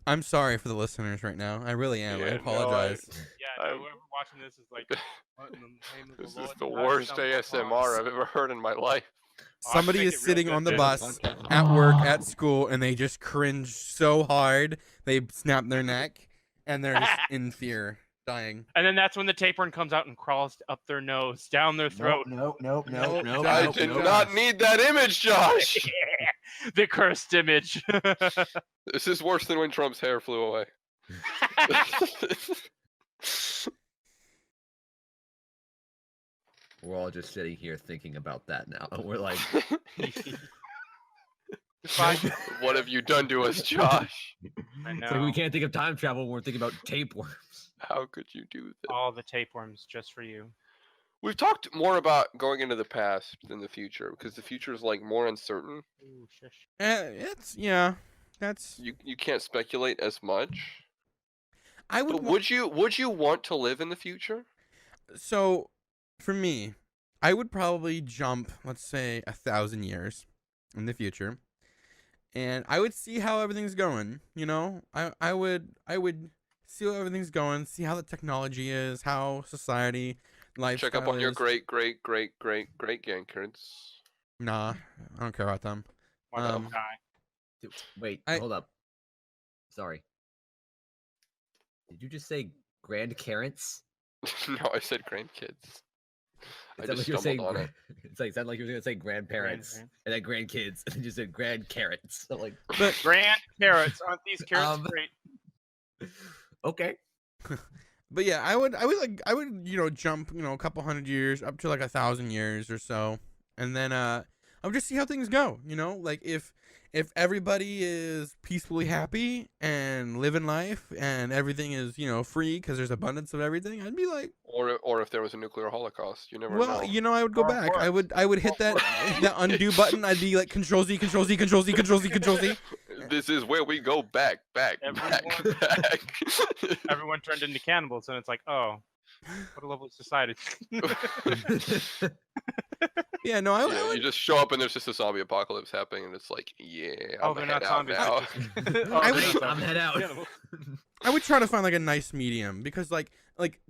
I'm sorry for the listeners right now. I really am. I Yeah, no, apologize. Yeah, I'm- whoever watching this is like, what in the name of This the is Lord? the You guys worst sound so ASMR hard. I've ever heard in my life. Oh, I can Somebody make is it real sitting good, on the dude. bus at work, at school, and they just cringe so hard they snap their neck, and they're just in fear, dying. And then that's when the tapeworm comes out and crawls up their nose, down their throat. Nope, nope, I did not need that image, Josh. The cursed image. This is worse than when Trump's hair flew away. We're all just sitting here thinking about that now. We're like, What have you done to us, Josh? I it's know. like we can't think of time travel when we're thinking about tapeworms. How could you do this? All the tapeworms just for you. We've talked more about going into the past than the future because the future is like more uncertain. Ooh, shush. That's. You can't speculate as much. I would. But would you want to live in the future? So, for me, I would probably jump, let's say, 1,000 years in the future, and I would see how everything's going. You know, I would see how everything's going, see how the technology is, how society, lifestyle Check up on your is. great grandkids. Nah, I don't care about them. Why don't Um, die? Dude, wait, I- hold up. Sorry. Did you just say grandparents? No, I said grandkids. I just stumbled on it. It's like sounded like you were gonna say grandparents Grandparents. and then grandkids, and then you said grandcarrots. I'm like, But Grand carrots. Aren't these carrots Um, great? okay. But yeah, I would jump a couple hundred years up to like 1,000 years or so, and then I would just see how things go. You know, like if everybody is peacefully happy and living life and everything is free because there's abundance of everything, I'd be like, Or if there was a nuclear holocaust, you never well, know. I would go Or back. I worse. would hit that undo button. I'd be like Control Z, Control Z, Control Z, Control Z, Control Z. This is where we go back. Everyone- Everyone turned into cannibals, and it's like, oh, what a lovely society. Yeah, no, I Yeah, would. you just show up and there's just a zombie apocalypse happening, and it's like, yeah, Oh, I'm they're head not out zombies. now. Oh, I they're would- not I'm head out. Cannibals. I would try to find like a nice medium because like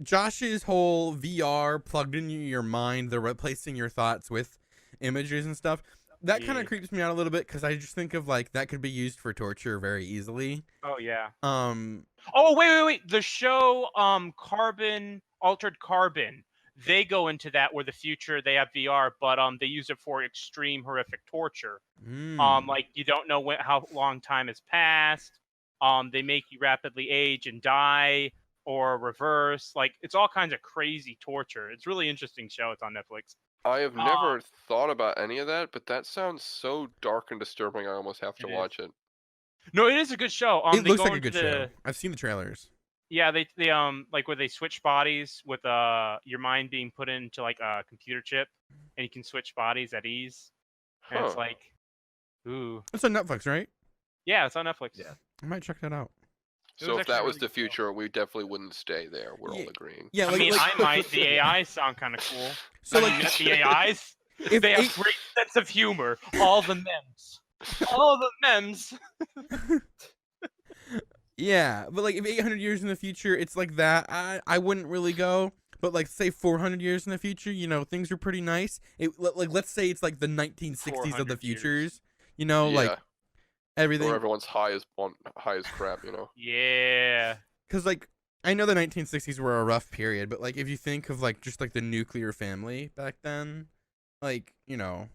Josh's whole VR plugged into your mind, the replacing your thoughts with images and stuff. That kind Yeah. of creeps me out a little bit because I just think of like that could be used for torture very easily. Oh yeah. Oh, wait. The show Altered Carbon. They go into that where the future they have VR, but they use it for extreme horrific torture. Like you don't know how long time has passed. They make you rapidly age and die or reverse. Like it's all kinds of crazy torture. It's a really interesting show. It's on Netflix. I have never thought about any of that, but that sounds so dark and disturbing. I almost have to It is. watch it. No, it is a good show. it They looks go like a into good show. I've seen the trailers. Yeah, they like where they switch bodies with your mind being put into like a computer chip, and you can switch bodies at ease. And it's Huh. like, ooh, It's on Netflix, right? yeah, it's on Netflix. Yeah. I might check that out. It So was if that actually was really the good show. future, we definitely wouldn't stay there. We're Yeah. all agreeing. Yeah, I like, mean, like I might. The AIs sound kind of cool. so I mean, like not the AIs. if They have eight- great sense of humor. All the memes. All the memes. yeah, but like if 800 years in the future, it's like that. I wouldn't really go. But like say 400 years in the future, things are pretty nice. Like let's say it's like the 1960s of 400 the years. futures. Yeah. Like everything. Where everyone's high as crap, Yeah. Because like I know the 1960s were a rough period, but like if you think of like just like the nuclear family back then, like Yeah,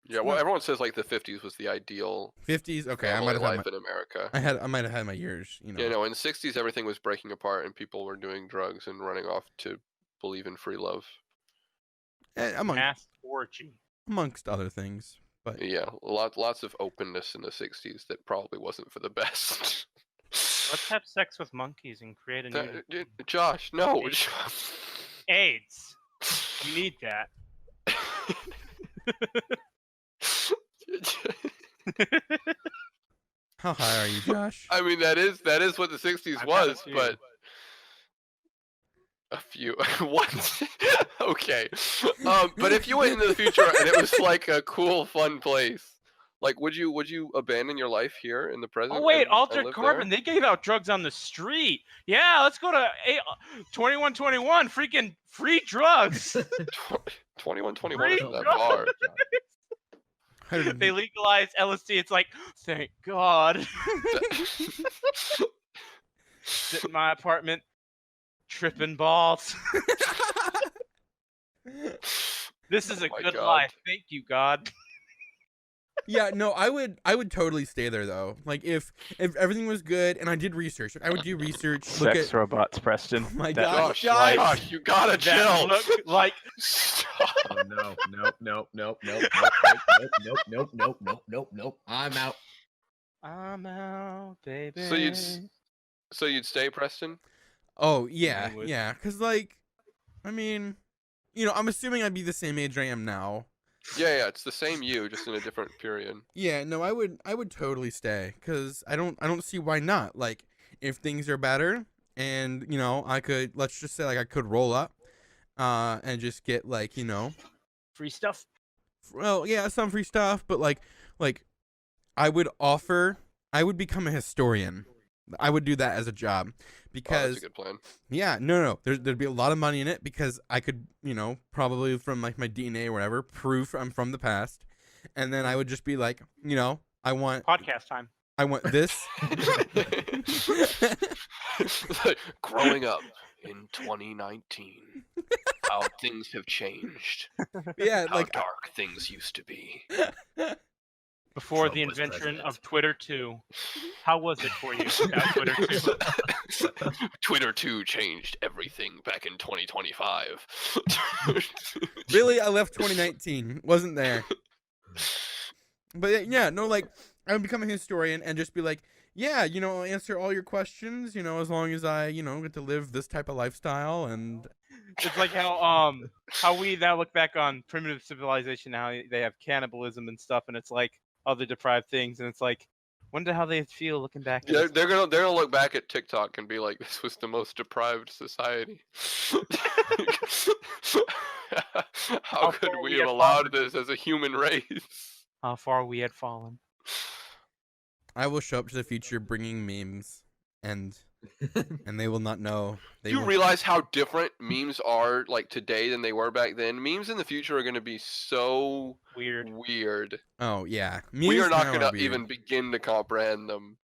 It's well, not- everyone says like the 50s was the ideal 50s. Okay, I family might have had life in America. I might have had my years. Yeah, no, in the 60s everything was breaking apart and people were doing drugs and running off to believe in free love. amongst orgy. other things. But Yeah, lots of openness in the 60s that probably wasn't for the best. Let's have sex with monkeys and create a new Josh, no. AIDS. You need that. how high are you, Josh? I mean, that is what the 60s I've had a was, few. but a few. What? Okay. But if you went into the future and it was like a cool, fun place, like would you abandon your life here in the present? Oh wait, and altered live carbon. there? They gave out drugs on the street. Yeah, let's go to 2121. Freaking free drugs. 2121 Free isn't that drugs. far. They legalized LSD. It's like, thank God. Sit in my apartment, tripping balls. This is a my good God. life. Thank you, God. Yeah, no, I would totally stay there though. Like if everything was good and I did research, I would do research. Look at robots, Preston. Oh my That gosh, looks guys. like- Gosh, you gotta that chill. look like Stop. Oh no, nope. I'm out. I'm out, baby. So you'd stay, Preston? Oh yeah, I would. yeah. Cause like, I mean, I'm assuming I'd be the same age I am now. Yeah, it's the same you, just in a different period. Yeah, no, I would totally stay. Cause I don't see why not. Like, if things are better, and let's just say like I could roll up, and just get like Free stuff. well, yeah, some free stuff, but like I would become a historian. I would do that as a job Oh, because that's a good plan. yeah, no, there'd be a lot of money in it because I could, probably from like my DNA or whatever, prove I'm from the past, and then I would just be like, I want Podcast time. this. Growing up in 2019, how things have changed. Yeah, How like dark things used to be. Before Trump the was invention president. of Twitter 2. How was it for you? Twitter 2. Twitter 2 changed everything back in 2025. really, I left 2019, wasn't there. But yeah, no, like I would become a historian and just be like, yeah, I'll answer all your questions, as long as I, get to live this type of lifestyle. And It's like how we now look back on primitive civilization, how they have cannibalism and stuff, and it's like other deprived things, and it's like, wonder how they feel looking back at Yeah, it. they're gonna look back at TikTok and be like, "This was the most deprived society." How How could far we we have have allowed this as a human race? How far we had fallen. I will show up to the future bringing memes, and they will not know. They You will... realize how different memes are like today than they were back then? Memes in the future are going to be so Weird. Oh yeah, We are Memes not now going are to weird. even begin to comprehend them.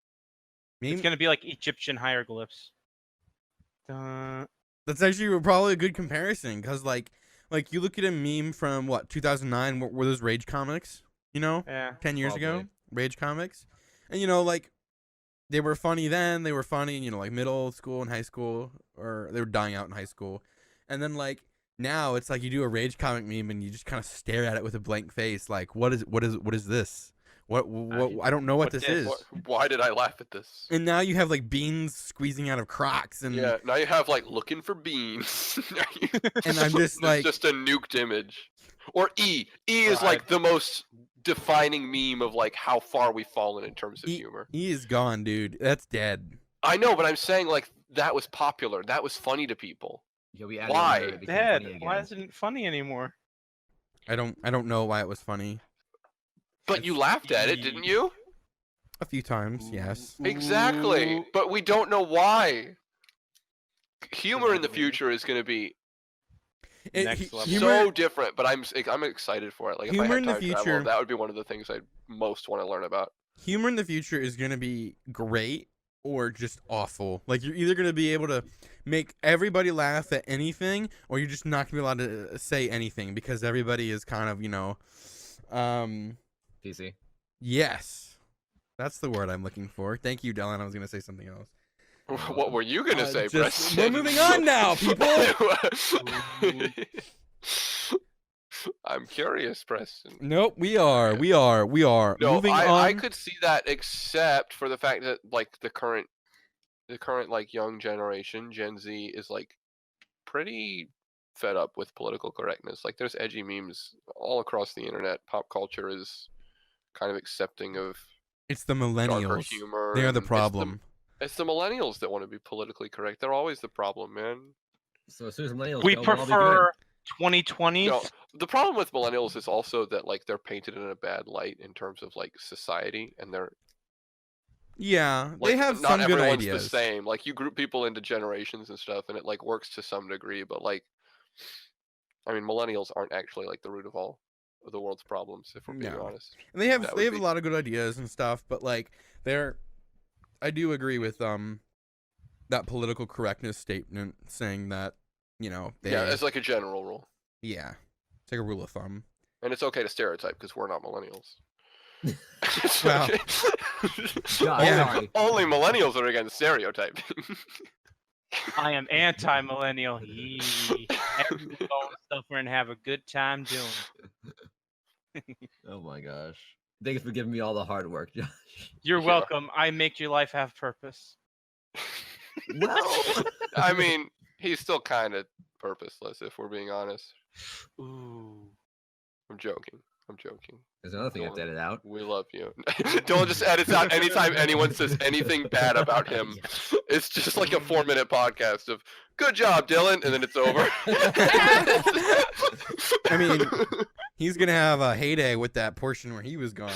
It's Meme... gonna be like Egyptian hieroglyphs. That's actually probably a good comparison, cause like you look at a meme from what 2009, were those Rage comics? Yeah. 10 years ago, Probably. Rage comics, and like they were funny then. They were funny, like middle school and high school, or they were dying out in high school, and then like now it's like you do a Rage comic meme and you just kind of stare at it with a blank face, like what is this? What I don't know what this is. Why did I laugh at this? And now you have like beans squeezing out of Crocs, and Yeah, now you have like looking for beans. And I'm just It's like, just a nuked image. Or E. E is like the most defining meme of like how far we've fallen in terms of humor. he is gone, dude. That's dead. I know, but I'm saying like that was popular. That was funny to people. Yeah, we added Why? another, it became Dad, funny why again. isn't it funny anymore? I don't know why it was funny. But you laughed at it, didn't you? A few times, yes. Exactly. Ooh. But we don't know why. Humor in the future is going to be Next level. so different, but I'm excited for it. Like if I Humor had in the time travel, future- that would be one of the things I most want to learn about. Humor in the future is gonna be great or just awful. Like you're either gonna be able to make everybody laugh at anything, or you're just not gonna be allowed to say anything because everybody is kind of, PC. yes. That's the word I'm looking for. Thank you, Dylan. I was gonna say something else. What were you going to say, Preston? We're moving on now, people. I'm curious, Preston. Nope, we are No, moving on. I could see that, except for the fact that like the current like young generation, Gen Z, is like pretty fed up with political correctness. Like there's edgy memes all across the internet. Pop culture is kind of accepting of It's the darker millennials. humor. They are the and problem. It's the millennials that want to be politically correct. They're always the problem, man. So as soon as millennials We go, we'll all be prefer 2020s. No, the problem with millennials is also that like they're painted in a bad light in terms of like society, and they're Yeah, like they have not some good everyone's ideas. the same. Like you group people into generations and stuff, and it like works to some degree. But like, I mean, millennials aren't actually like the root of all of the world's problems, if we're being No. honest. And they have That they would have a be lot of good ideas and stuff, but like I do agree with that political correctness statement saying that, they yeah, it's like a general rule, yeah. It's like a rule of thumb. and it's okay to stereotype because we're not millennials. It's Well, okay. God, Yeah. sorry. Only millennials are against stereotyping. I am anti-millennial. Everyone go suffer and have a good time doing it. Oh my gosh. Thanks for giving me all the hard work, Josh. You're Yeah. welcome. I make your life have purpose. Well, I mean, he's still kind of purposeless, if we're being honest. Ooh. I'm joking. I'm joking. there's another thing I have to edit out. We love you. Dylan just edits out anytime anyone says anything bad about him. It's just like a 4-minute podcast of "Good job, Dylan," and then it's over. I mean, he's gonna have a heyday with that portion where he was gone.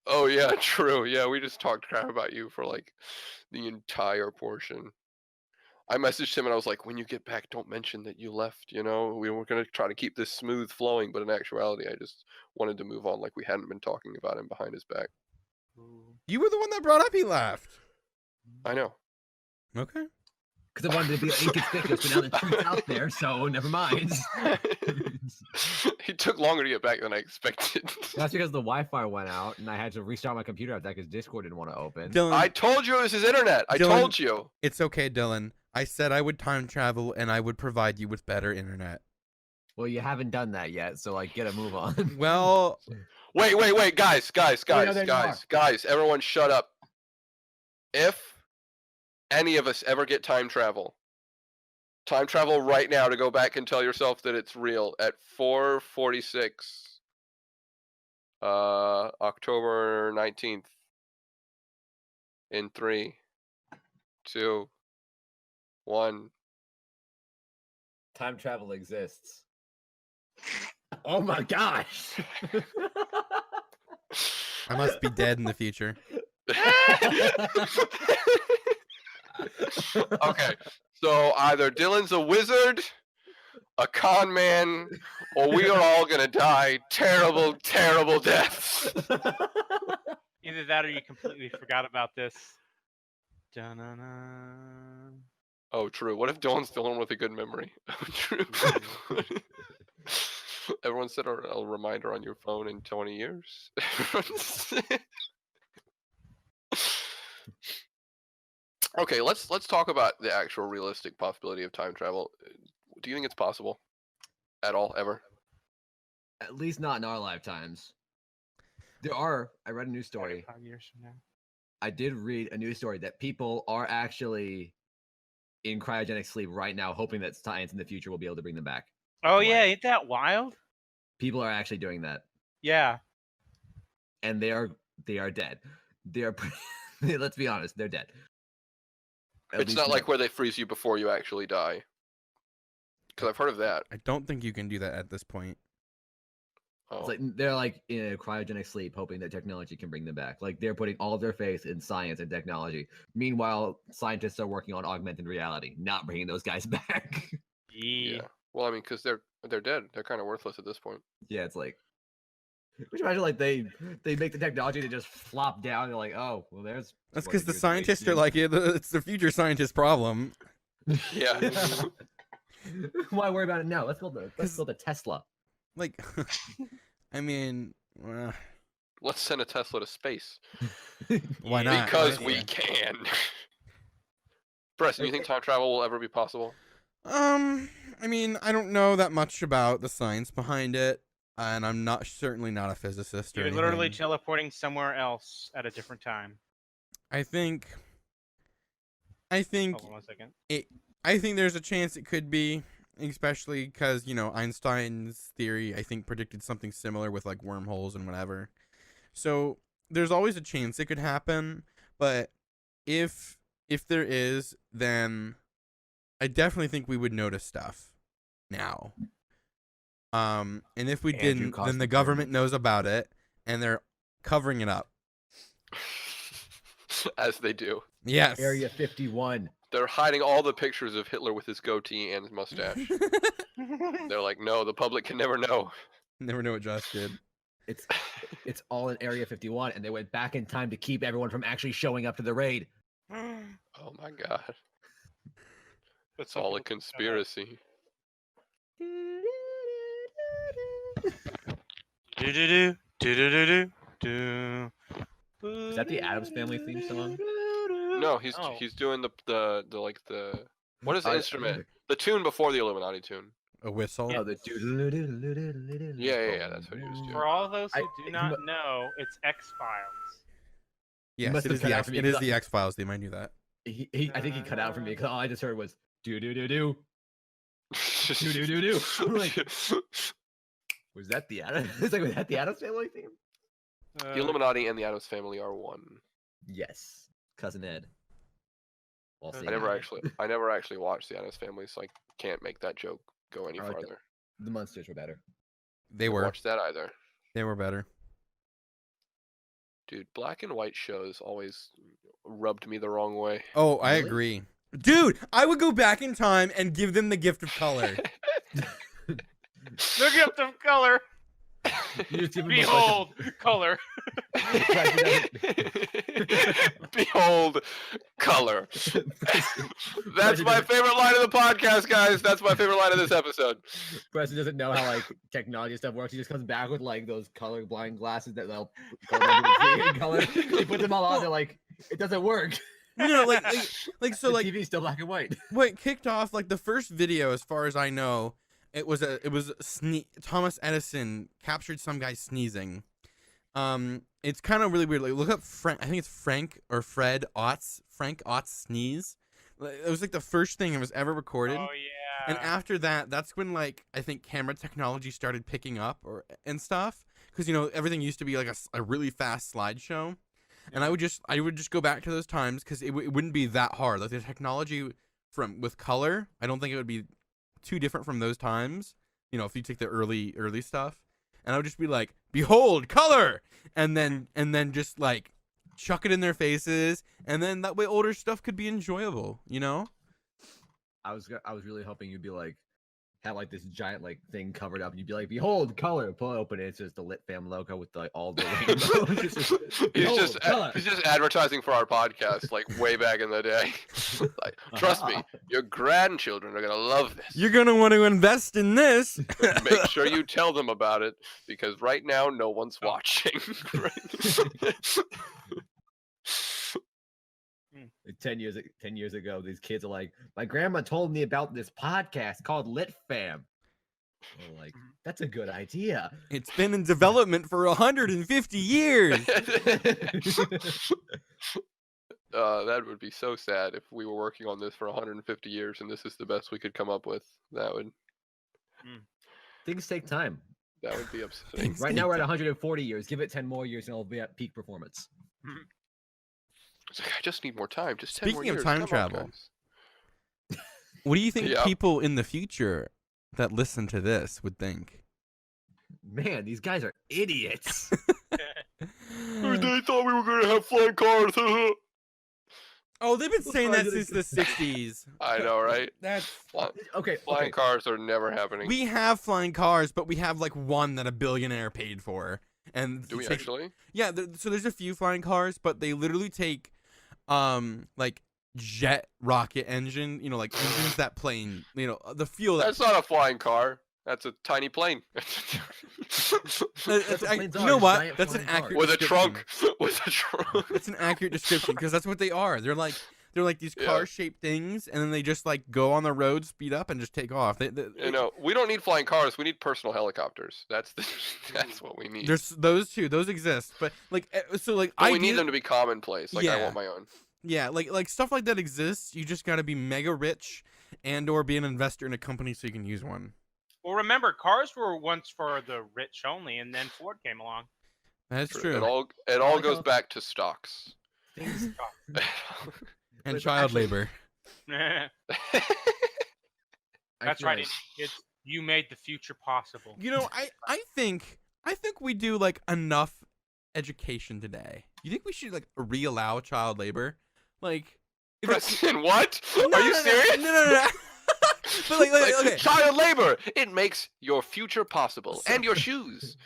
oh yeah, true. Yeah, we just talked crap about you for like the entire portion. I messaged him and I was like, when you get back, don't mention that you left. We were going to try to keep this smooth flowing, but in actuality, I just wanted to move on like we hadn't been talking about him behind his back. You were the one that brought up he left. I know. Okay. Because I wanted to be inconspicuous, but now the truth's out there, so never mind. He took longer to get back than I expected. That's because the Wi-Fi went out, and I had to restart my computer after that because Discord didn't want to open. Dylan, I told you it was his internet. I Dylan- told you. it's okay, Dylan. I said I would time travel and I would provide you with better internet. Well, you haven't done that yet, so like, get a move on. Well, Wait, guys, no, there you are. everyone shut up. If any of us ever get time travel right now to go back and tell yourself that it's real at 4:46 October 19th in 3 2 1. Time travel exists. Oh my gosh! I must be dead in the future. Okay, so either Dylan's a wizard, a con man, or we are all gonna die terrible, terrible deaths. Either that or you completely forgot about this. Da-na-na. Oh, true. What if Dylan's the one with a good memory? Oh, true. Everyone said a reminder on your phone in 20 years. Okay, let's talk about the actual realistic possibility of time travel. Do you think it's possible at all, ever? At least not in our lifetimes. I read a news story. 5 years from now. I did read a news story that people are actually in cryogenic sleep right now, hoping that science in the future will be able to bring them back. Oh Why? yeah, ain't that wild? People are actually doing that, Yeah. and they are dead. They are. Let's be honest, they're dead. At It's least not no- like where they freeze you before you actually die. Because I've heard of that. I don't think you can do that at this point. Oh. It's like they're like in a cryogenic sleep, hoping that technology can bring them back. Like they're putting all of their faith in science and technology. Meanwhile, scientists are working on augmented reality, not bringing those guys back. Yeah. Well, I mean, because they're dead. They're kind of worthless at this point. Yeah, it's like. Would you imagine like they make the technology to just flop down? They're like, oh, well, there's. That's 20 because the years scientists are wasted. like, it's the future scientist problem. Yeah. Why worry about it now? Let's build a Tesla. Like, I mean, Let's send a Tesla to space. why not? Because right? we can. Preston, you think time travel will ever be possible? I mean, I don't know that much about the science behind it, and I'm certainly not a physicist or You're literally anything. teleporting somewhere else at a different time. I think Hold on 1 second. I think there's a chance it could be, especially because, Einstein's theory, I think, predicted something similar with, like, wormholes and whatever. So there's always a chance it could happen, but if there is, then I definitely think we would notice stuff now. And if we Andrew didn't, caused then the the government pyramid. knows about it, and they're covering it up. As they do. Yes. Area 51. They're hiding all the pictures of Hitler with his goatee and his mustache. They're like, no, the public can never know. Never know what Josh did. It's all in Area 51, and they went back in time to keep everyone from actually showing up to the raid. Oh my god. But It's some all a people don't know. conspiracy. Do-do-do, do-do-do-do, do. Is that the Addams Family theme song? No, he's Oh. he's doing the what is the I- instrument? The tune before the Illuminati tune. A whistle. Yeah. Oh, the Yeah, that's what he was doing. For all those who I- do not know, it's X-Files. Yes, must it have is cut the out X. for me It is because the X Files. They might do that. I think he cut out for me because all I just heard was do do do do. Do. Like, was that the Addams? It's like, was that the Addams Family theme? The Illuminati and the Addams Family are one. Yes, cousin Ed. While I I singing never it. actually watched the Addams Family, so I can't make that joke go any I like farther. The Munsters were better. They Didn't were. watch that either. They were better. Dude, black and white shows always rubbed me the wrong way. Oh, I Really? agree. Dude, I would go back in time and give them the gift of color. The gift of color. You just give him a bunch of- Behold, color. Behold, color. That's my favorite line of the podcast, guys. That's my favorite line of this episode. Preston doesn't know how like technology stuff works. He just comes back with like those colorblind glasses that they'll color them to see in color. They put them all on. They're like, it doesn't work. You know, so The like TV's still black and white. what kicked off like the first video, as far as I know, it was Thomas Edison captured some guy sneezing. It's kind of really weird. Like, look up Frank. I think it's Frank or Fred Ott's. Frank Ott's sneeze. It was like the first thing that was ever recorded. Oh yeah. And after that, that's when like I think camera technology started picking up and stuff. Because everything used to be like a really fast slideshow. And I would just go back to those times because it wouldn't be that hard. Like the technology with color, I don't think it would be too different from those times. If you take the early stuff, and I would just be like, "Behold, color," and then just like chuck it in their faces, and then that way older stuff could be enjoyable. I was really hoping you'd be like, have like this giant like thing covered up, and you'd be like, "Behold, color!" Pull it open, and it's just the Lit Fam logo with like all the rainbow. He's just advertising for our podcast, like way back in the day. Like, trust me, your grandchildren are gonna love this. You're gonna want to invest in this. Make sure you tell them about it because right now no one's watching. Like 10 years ago, these kids are like, my grandma told me about this podcast called Lit Fam. We're like, that's a good idea. It's been in development for 150 years. That would be so sad if we were working on this for 150 years and this is the best we could come up with. That would Things take time. be upsetting. Right now we're at 140 years. Give it 10 more years and it'll be at peak performance. It's like, I just need more time. Just 10 more Speaking of years. time Come on, travel, guys. what do you think Yeah. people in the future that listen to this would think? Man, these guys are idiots. They thought we were gonna have flying cars. Oh, they've been saying why that did since the 60s. I know, right? That's Okay, Flying cars are never happening. we have flying cars, but we have like one that a billionaire paid for. And Do we it takes- actually? Yeah, so there's a few flying cars, but they literally take like jet rocket engine, like engines that plane, the fuel that That's not a flying car. That's a tiny plane. That's what planes you are, know just what? giant That's an flying cars. accurate With a description. trunk. With a trunk. That's an accurate description because that's what they are. They're like these Yeah. car-shaped things, and then they just like go on the road, speed up, and just take off. We don't need flying cars. We need personal helicopters. That's what we need. There's those two. Those exist, but like so like But we need them to be commonplace. Like I Yeah. want my own. Yeah, like stuff like that exists. You just got to be mega rich, and/or be an investor in a company so you can use one. Well, remember, cars were once for the rich only, and then Ford came along. That's true. It all like goes how- back to stocks. Things, And But child actually- labor. That's I feel right. like It's You made the future possible. You know, I think we do like enough education today. You think we should like re-allow child labor? Like, if it's- Preston, what? No, Are you no, no, serious? No. But like, okay. Child labor. It makes your future possible and your shoes.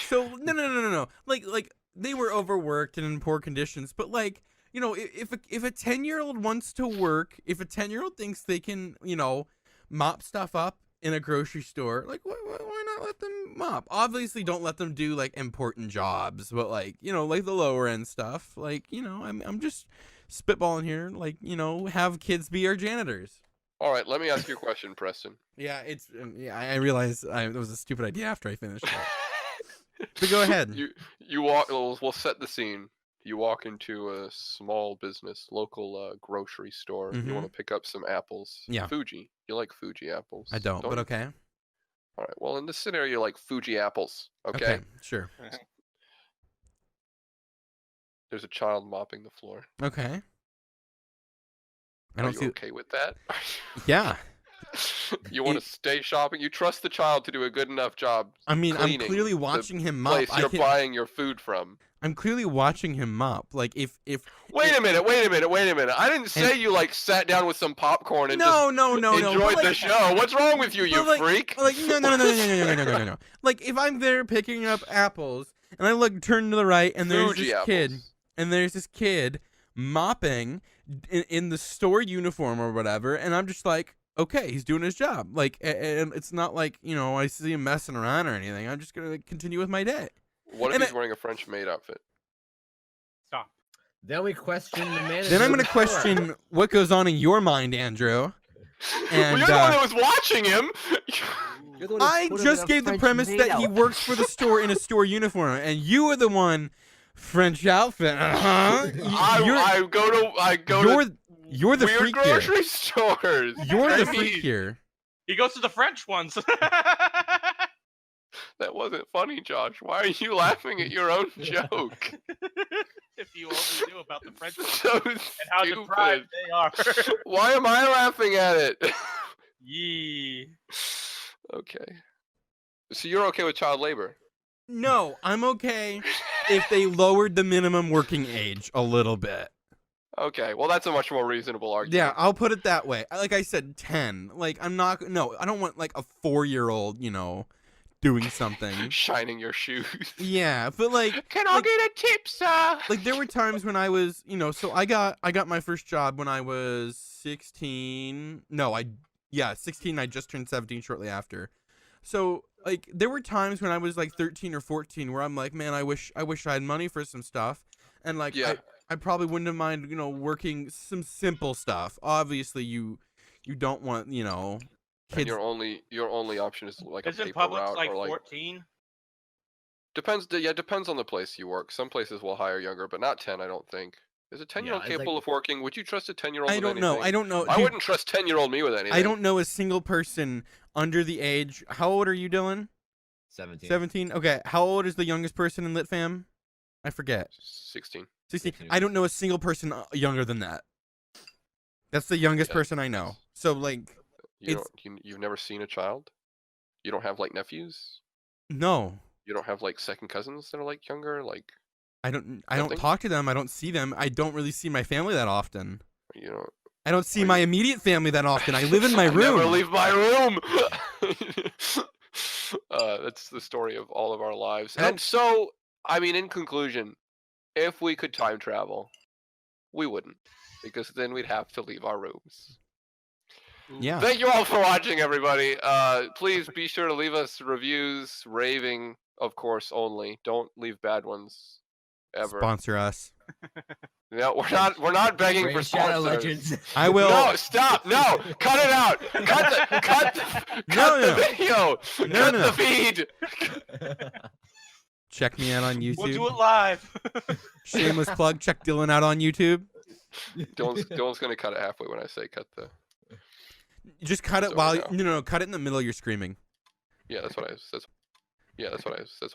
So no. Like they were overworked and in poor conditions. But like, you know, if a 10-year-old wants to work, if a 10-year-old thinks they can, you know, mop stuff up in a grocery store, like why not let them mop? Obviously, don't let them do like important jobs, but like, you know, like the lower end stuff. Like, you know, I'm just spitballing here. Like, you know, have kids be our janitors. All right, let me ask you a question, Preston. Yeah, it's I realized it was a stupid idea after I finished it. But go ahead. You walk. We'll set the scene. You walk into a small business, local grocery store. You want to pick up some apples. Yeah. Fuji. You like Fuji apples? I don't, but you? okay. All right. Well, in this scenario, you like Fuji apples. Okay. Sure. There's a child mopping the floor. Okay. I Are don't you see. okay with that? Yeah. You want to stay shopping? You trust the child to do a good enough job. I mean, I'm cleaning clearly the watching him mop. place you're buying your food from. I'm clearly watching him mop. Like if. Wait a minute. I didn't say you like sat down with some popcorn and no. enjoyed but, the like, show. What's wrong with you, you like, freak? Like no. Like if I'm there picking up apples and I turn to the right and there's Fuji this kid mopping in the store uniform or whatever, and I'm just like, okay, he's doing his job. Like, and it's not like, you know, I see him messing around or anything. I'm just gonna continue with my day. What if he's wearing a French maid outfit? Stop. Then we question the manager. Then I'm gonna question what goes on in your mind, Andrew. And Well, you're the one that was watching him. I just gave the premise that he works for the store in a store uniform, and you are the one. French outfit. I go to you're the weird freak grocery here. stores. You're the freak here. He goes to the French ones. That wasn't funny, Josh. Why are you laughing at your own joke? If you only knew about the French ones So and how deprived they are. Why am I laughing at it? Yee. Okay. So you're okay with child labor? No, I'm okay if they lowered the minimum working age a little bit. Okay, well that's a much more reasonable argument. Yeah, I'll put it that way. Like I said, 10. Like I don't want like a 4-year-old, you know, doing something. Shining your shoes. Yeah, but like, can I get a tip, sir? Like there were times when I was, you know, so I got my first job when I was 16. No, 16. I just turned 17 shortly after. So like there were times when I was like 13 or 14 where I'm like, man, I wish I had money for some stuff, and like I probably wouldn't have mind, you know, working some simple stuff. Obviously, you don't want, you know, kids. And your only option is like a Isn't paper Publix route like or like 14? depends on the place you work. Some places will hire younger, but not 10. I don't think. Is a 10-year-old it's capable like- of working? Would you trust a 10-year-old? I don't know. I don't know. I Dude, wouldn't trust 10-year-old me with anything. I don't know a single person under the age. How old are you, Dylan? 17. 17. Okay. How old is the youngest person in Lit Fam? I forget. 16. 16. I don't know a single person younger than that. That's the youngest person I know. So like, You've never seen a child? You don't have like nephews? no. You don't have like second cousins that are like younger? Like I don't Nothing? talk to them. I don't see them. I don't really see my family that often. you know. I don't see my immediate family that often. I live in my I room. never leave my room. That's the story of all of our lives. I don't- And so, I mean, in conclusion, if we could time travel, we wouldn't, because then we'd have to leave our rooms. Yeah. Thank you all for watching, everybody. Please be sure to leave us reviews, raving, of course, only. Don't leave bad ones, ever. Sponsor us. No, we're not begging for Brave Shadow sponsors. Legends. I will. No, stop! No, cut it out! Cut the video! Cut the feed! Check me out on YouTube. We'll do it live. Shameless plug. Check Dylan out on YouTube. Dylan's gonna cut it halfway when I say cut the. Just cut it So, while no. no, cut it in the middle. You're screaming. Yeah, that's what I. That's. Yeah, that's what I. That's.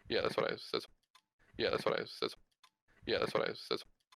Yeah, that's what I. That's. Yeah, that's what I. That's. Yeah, that's what I. That's.